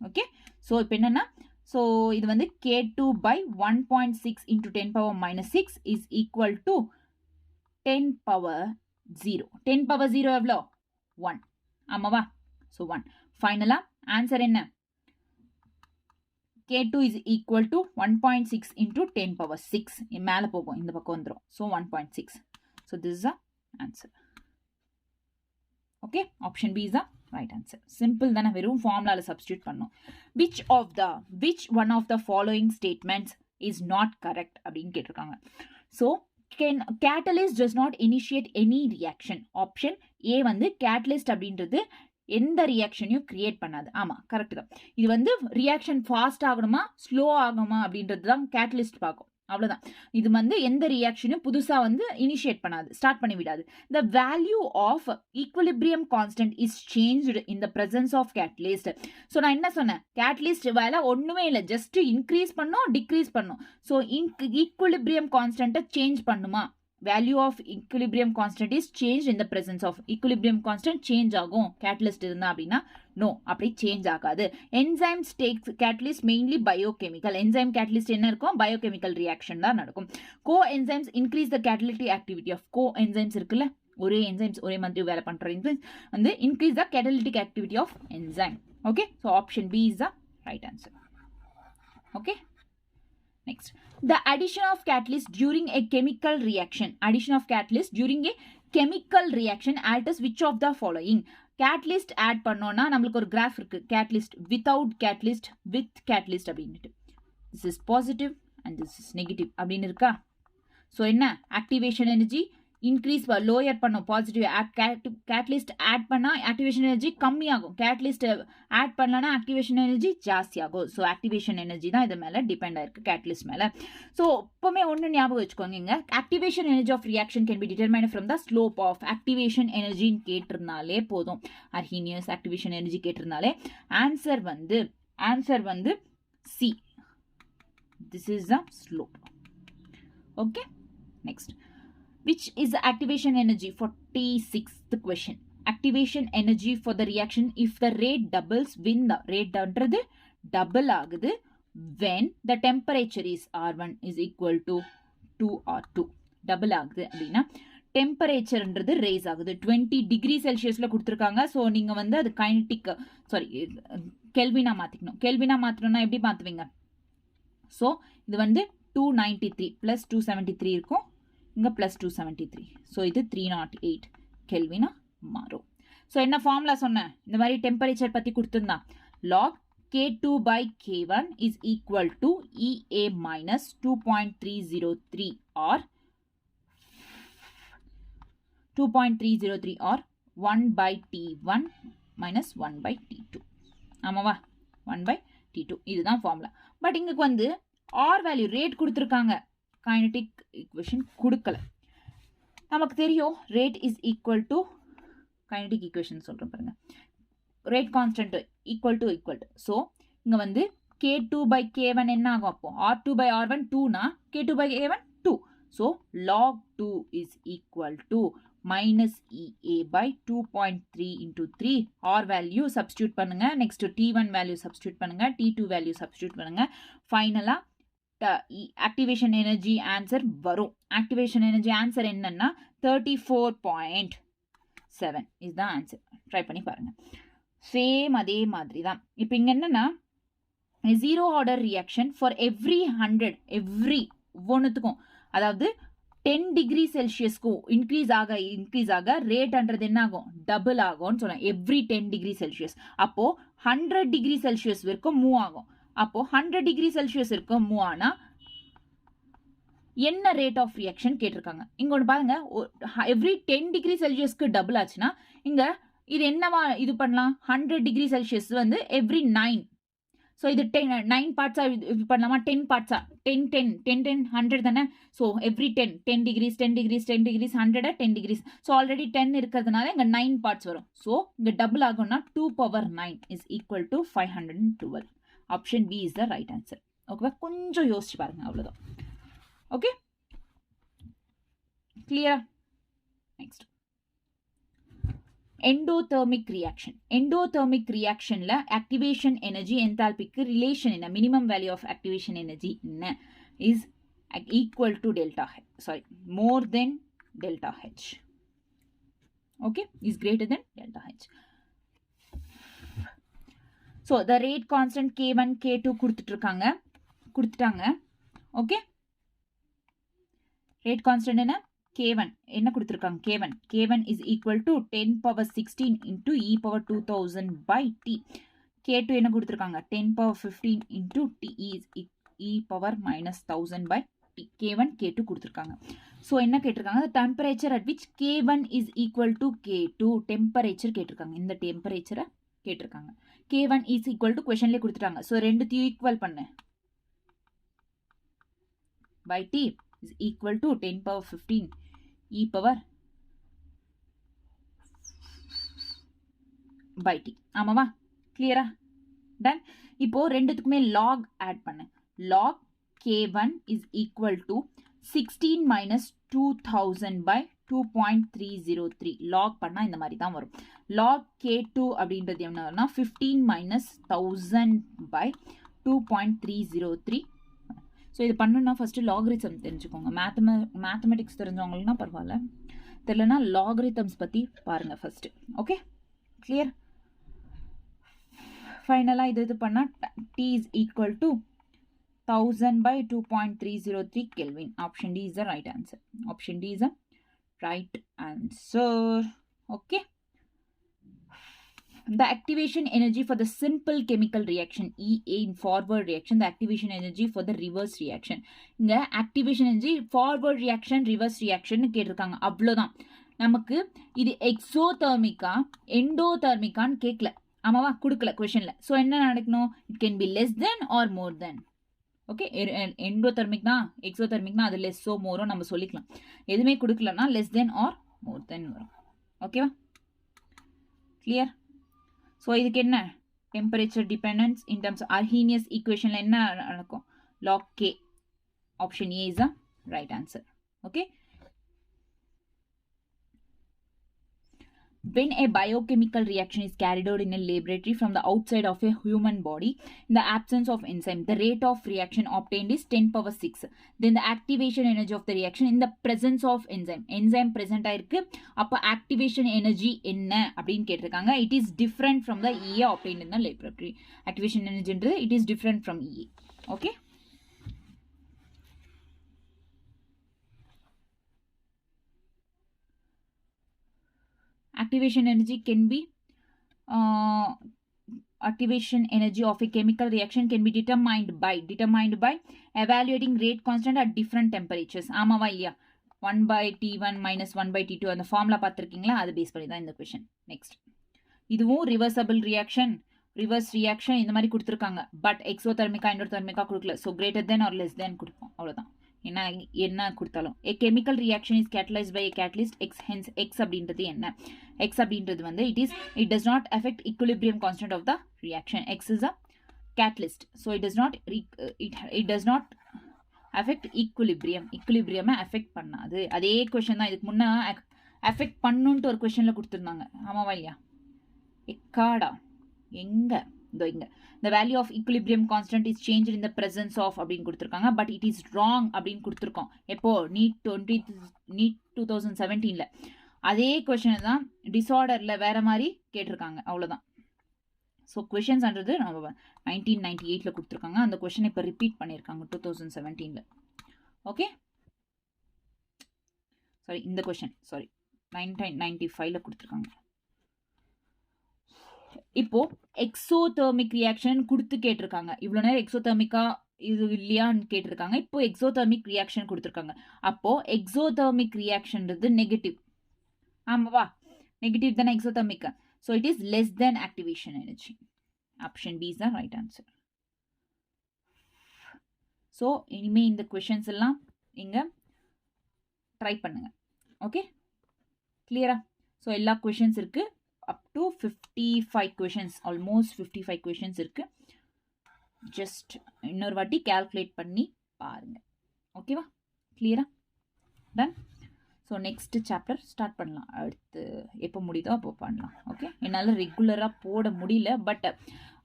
ஓகே. ஸோ இப்போ என்னன்னா, ஸோ இது வந்து K2 by 1.6 into 10⁻⁻6 is equal to 10⁻0. 10⁻0 எவ்வளோ? 1. ஆமாவா? ஸோ 1. ஃபைனலா ஆன்சர் என்ன? K2 is equal to 1.6 into 10⁻6. மேலே போகும், இந்த பக்கம் வந்துடும். So 1.6. So this is the answer. Okay, option B is the right answer. Simple தானே, வெறும் ஃபார்முலாவில் சப்ஸ்டியூட் பண்ணோம். Which one of the following statements is not correct அப்படின்னு கேட்டிருக்காங்க. So catalyst does not initiate any reaction. Option a வந்து catalyst அப்படின்றது எந்த ரியாக்ஷனையும் create பண்ணாது. ஆமாம், கரெக்ட் தான். இது வந்து ரியாக்ஷன் ஃபாஸ்ட் ஆகணுமா ஸ்லோ ஆகுமா அப்படின்றது தான் கேட்டலிஸ்ட் பார்க்கும். அவ்வளோதான். இது வந்து எந்த ரியாக்ஷனையும் புதுசாக வந்து இனிஷியேட் பண்ணாது, ஸ்டார்ட் பண்ணி விடாது. The value of equilibrium constant is changed in the presence of catalyst. So நான் என்ன சொன்னேன்? கேட்டலிஸ்ட் வேலை ஒன்றுமே இல்லை, ஜஸ்ட் இன்க்ரீஸ் பண்ணும், டிக்ரீஸ் பண்ணும். ஸோ ஈக்குலிபிரியம் கான்ஸ்டன்ட்டை சேஞ்ச் பண்ணுமா? Value of equilibrium constant is change in the presence of. Equilibrium constant change ஆகும் கேட்டலிஸ்ட் இருந்தா அப்படின்னா? நோ, அப்படி சேஞ்ச் ஆகாது. Enzymes takes catalyst mainly biochemical. Enzyme catalyst என்ன இருக்கும்? பயோகெமிக்கல் ரியாக்ஷன் தான் நடக்கும். Co enzymes increase the catalytic activity of. Co enzymes இருக்குல்ல, ஒரே என்சைம்ஸ் ஒரே மாதிரி வேலை பண்ற என்சைம்ஸ் வந்து increase the catalytic activity of enzyme. Okay, so option B is the right answer. Okay, next, the addition of catalyst during a chemical reaction. Addition of catalyst during a chemical reaction alters which of the following? Catalyst add பண்ணோம்னா நம்மளுக்கு ஒரு graph இருக்கு. Catalyst, without catalyst, with catalyst அப்படின்ட்டு. This is positive and this is negative அப்படின்னு இருக்கா? So என்ன? Activation energy increase lower பண்ணும் positive catalyst add பண்ணால் ஆக்டிவேஷன் எனர்ஜி கம்மியாகும், கேட்டலிஸ்ட் ஆட் பண்ணலன்னா ஆக்டிவேஷன் எனர்ஜி ஜாஸ்தியாகும். ஸோ ஆக்டிவேஷன் எனர்ஜி தான் இது மேலே டிபெண்ட் ஆயிருக்கு கேட்டலிஸ்ட் மேலே. ஸோ எப்பவுமே ஒன்று ஞாபகம் வச்சுக்கோங்க, activation energy of reaction can be determined from the slope of activation எனர்ஜின்னு கேட்டிருந்தாலே போதும். அர்ஹீனியஸ் ஆக்டிவேஷன் எனர்ஜி கேட்டிருந்தாலே ஆன்சர் வந்து C. This is the slope. Okay, next. Which is the activation energy? 46th question. Activation energy for the reaction if the rate doubles when the rate double ஆகுது when the temperature is R1 is equal to 2R2. double ஆகுது அப்படின்னா டெம்பரேச்சர்ன்றது race ஆகுது. 20 degree செல்சியஸில் கொடுத்துருக்காங்க. So நீங்கள் வந்து அது kinetic கெல்வினா மாற்றிக்கணும். கெல்வினா மாற்றணும்னா எப்படி மாற்றுவீங்க? ஸோ இது வந்து 293 ப்ளஸ் 273 இருக்கும், இங்கே ப்ளஸ் 273. ஸோ இது 308 கெல்வினா மாறும். ஸோ என்ன ஃபார்முலா சொன்னேன்? இந்த மாதிரி டெம்பரேச்சர் பற்றி கொடுத்துருந்தான். log K2 by K1 is equal to EA minus 2.303 or 2.303 or 1 by T1 minus 1 by T2. ஆமாவா? 1 by T2 இதுதான் ஃபார்முலா. பட் இங்கே வந்து ஆர் வேல்யூ ரேட் கொடுத்துருக்காங்க, கைனடிக் ஈக்குவேஷன் கொடுக்கல. நமக்கு தெரியும் rate is equal to kinetic equation சொல்கிறேன் பாருங்க, rate constant equal to. So இங்கே வந்து K2 by K1 என்ன ஆகும்? அப்போ R2 by R1 2னா K2 by K1 2. So log 2 is equal to minus EA by 2.3 into 3. R value substitute பண்ணுங்க, next T1 value substitute பண்ணுங்க, T2 value substitute பண்ணுங்க. ஃபைனலாக activation energy answer வரும். Activation energy answer என்னன்னா 34.7 இதுதான் answer. Try பண்ணி பாருங்க. Same அதே மாதிரி தான். இப்போ இங்கே என்னன்னா zero order reaction for every 100 ஒவ்வொன்றுத்துக்கும், அதாவது 10 டிகிரி செல்சியஸ்க்கும் இன்க்ரீஸ் ஆக ரேட்ன்றது என்ன ஆகும்? டபுள் ஆகும்னு சொன்னேன். Every 10 degree Celsius. அப்போ 100 டிகிரி செல்சியஸ் வரைக்கும் மூவ் ஆகும். அப்போ 100 டிகிரி செல்சியஸ் இருக்கும் மூவ் ஆனா என்ன ரேட் ஆஃப் ரியாக்ஷன் கேட்டிருக்காங்க. இங்க ஒன்று பாருங்க, எவ்ரி 10 டிகிரி செல்சியஸ்க்கு டபுள் ஆச்சுன்னா இங்க இது என்னவா இது பண்ணலாம்? 100 டிகிரி செல்சியஸ் வந்து எவ்ரி 9. ஸோ இது 9 பார்ட்ஸா இது பண்ணலாமா? 10 பார்ட்ஸா? 10 100 தானே. So every 10 degrees 100 10 degrees. So already 10 இருக்கிறதுனால இங்கே 9 பார்ட்ஸ் வரும். ஸோ இங்கே டபுள் ஆகும்னா 2⁻9 is equal to 512. Option B is the right answer. ஓகேவா? கொஞ்சம் யோசிச்சு பாருங்க, அவ்வளோதான். ஓகே, கிளியரா? Next, endothermic reaction. எண்டோதெர்மிக் ரியாக்ஷன்ல ஆக்டிவேஷன் எனர்ஜி என்தால்பிக்கு ரிலேஷன் என்ன? Minimum value of activation energy என்ன? Is equal to delta H, sorry, more than delta H. Okay, is greater than delta H. So the rate constant K1 K2 கொடுத்துட்டாங்க. Okay, rate constant என்ன? K1 என்ன கொடுத்துருக்காங்க? K1 is equal to 10⁻16 into e power 2000 by t. K2 என்ன கொடுத்துருக்காங்க? 10⁻15 into t is e power minus 1000 by t. K1 K2 கொடுத்துருக்காங்க. So என்ன கேட்டிருக்காங்க? Temperature at which K1 is equal to K2. Temperature கேட்டிருக்காங்க, இந்த டெம்பரேச்சரை கேட்டிருக்காங்க. K1 is equal to questionலே கொடுத்துட்டாங்க. ஸோ ரெண்டுத்தையும் ஈக்குவல் பண்ணு by t is equal to 10⁻15 e power by t. ஆமாவா? கிளியரா? டன். இப்போ ரெண்டுத்துக்குமே log ஆட் பண்ணு. log K1 is equal to 16 minus 2000 by 2.303. log பண்ணா இந்த மாதிரி தான் வரும். log K2 அப்படின்றது என்ன வரும்னா 15 minus 1000 by 2.303. ஸோ இது பண்ணணும்னா ஃபஸ்ட்டு லாகரிதம் தெரிஞ்சுக்கோங்க. மேத்தமெட்டிக்ஸ் தெரிஞ்சவங்கன்னா பரவாயில்ல, தெரியலனா லாகரிதம்ஸ் பற்றி பாருங்கள் ஃபஸ்ட்டு. Okay, clear? ஃபைனலாக இது பண்ணால் t is equal to 1000 by 2.303 Kelvin. Option D is the right answer. Option D is the right answer. Okay. the activation energy for the simple chemical reaction EA in forward reaction, the activation energy for the reverse reaction. இங்க activation energy forward reaction reverse reaction கேட்டிருக்காங்க. அவ்வளோதான். நமக்கு இது எக்ஸோதெர்மிக்கா எண்டோதெர்மிக்கான்னு கேட்கல, ஆமாவா, கொடுக்கல கொஷனில். So என்ன நடக்கணும், it can be less than or more than. Okay, எண்டோதெர்மிக்னா எக்ஸோதெர்மிக்னா அது லெஸ்ஸோ மோரோ நம்ம சொல்லிக்கலாம். எதுவுமே கொடுக்கலன்னா லெஸ் தென் ஆர் மோர் தென் வரும். ஓகேவா, கிளியர்? ஸோ இதுக்கு என்ன temperature dependence in terms Arrhenius ஈக்குவேஷனில் என்ன நடக்கும், log K. Option A is a right answer. Okay, when a biochemical reaction is carried out in a laboratory from the outside of a human body in the absence of enzyme, the rate of reaction obtained is 10 power 6. Then the activation energy of the reaction in the presence of enzyme present ஆயிருக்கு, அப்போ activation energy என்ன அப்படின்னு கேட்டிருக்காங்க. it is different from the EA obtained in the laboratory. activation energy என்றது it is different from EA. okay, activation energy can be activation energy of a chemical reaction can be determined by evaluating rate constant at different temperatures. ஆமாவா இல்லையா, 1 by T1 minus 1 by T2 அந்த formula பார்த்துருக்கீங்களா, அது base பண்ணி தான் இந்த question. Next, இதுவும் reversible reaction reverse reaction இந்த மாதிரி கொடுத்துருக்காங்க. பட் எக்ஸோதெர்மிக்கா எண்டோதெர்மிக்கா கொடுக்கல. So greater than or less than கொடுப்போம், அவ்வளோதான். என்ன கொடுத்தாலும் a chemical reaction is catalyzed by a catalyst X, hence X அப்படின்றது என்ன, X அப்படின்றது வந்து it does not affect equilibrium constant of the reaction. X is a catalyst, so it does not affect equilibrium affect பண்ணாது. அதே question தான் இதுக்கு முன்னே affect பண்ணுன்ட்டு ஒரு கொஸ்டின்ல கொடுத்துருந்தாங்க, ஆமாவா இல்லையா, எக்காடா எங்க இதோ இங்க the value of equilibrium constant is changed in the presence of அப்படின்னு கொடுத்துருக்காங்க. பட் இட் இஸ் ராங் அப்படின்னு கொடுத்துருக்கோம். எப்போ நீட் 2017ல அதே கொஸ்டின் தான் டிசார்டர்ல வேற மாதிரி கேட்டிருக்காங்க, அவ்வளோதான். ஸோ கொஷின்ஸ்ன்றது நம்ம 1998ல கொடுத்துருக்காங்க, அந்த கொஸ்டின் இப்போ ரிப்பீட் பண்ணியிருக்காங்க 2017ல. ஓகே, சாரி இந்த கொஸ்டின் 1995ல கொடுத்துருக்காங்க. இப்போ எக்ஸோதெர்மிக் ரியாக்ஷன் கொடுத்து கேட்டிருக்காங்க. இவ்வளோ நேரம் எக்ஸோதெர்மிக்கா இது இல்லையான்னு கேட்டிருக்காங்க. இப்போ எக்ஸோதெர்மிக் ரியாக்ஷன் கொடுத்துருக்காங்க. அப்போ எக்ஸோதெர்மிக் ரியாக்ஷன்றது நெகட்டிவ், ஆமாவா, நெகட்டிவ் தானே exothermic. So it is less than activation energy. Option B is the right answer. So இனிமே இந்த கொஷின்ஸ் எல்லாம் இங்கே ட்ரை பண்ணுங்க. ஓகே, கிளியரா? ஸோ எல்லா கொஷின்ஸ் இருக்கு, up to 55 questions, almost 55 questions இருக்கு. ஜஸ்ட் இன்னொரு வாட்டி கால்குலேட் பண்ணி பாருங்க. ஓகேவா, கிளியரா? Done. So next chapter start பண்ணலாம். அடுத்து எப்போ முடியுதோ அப்போ பண்ணலாம். ஓகே, என்னால் ரெகுலராக போட முடியல, பட்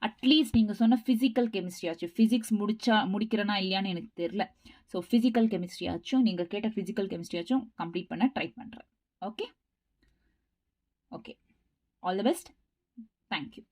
அட்லீஸ்ட் நீங்கள் சொன்ன ஃபிசிக்கல் கெமிஸ்ட்ரி ஆச்சும், ஃபிசிக்ஸ் முடிக்கிறேன்னா இல்லையான்னு எனக்கு தெரில. ஸோ ஃபிசிக்கல் கெமிஸ்ட்ரி ஆச்சும், நீங்கள் கேட்ட ஃபிசிக்கல் கெமிஸ்ட்ரி ஆச்சும் கம்ப்ளீட் பண்ண ட்ரை பண்ணுறேன். Okay, all the best. Thank you.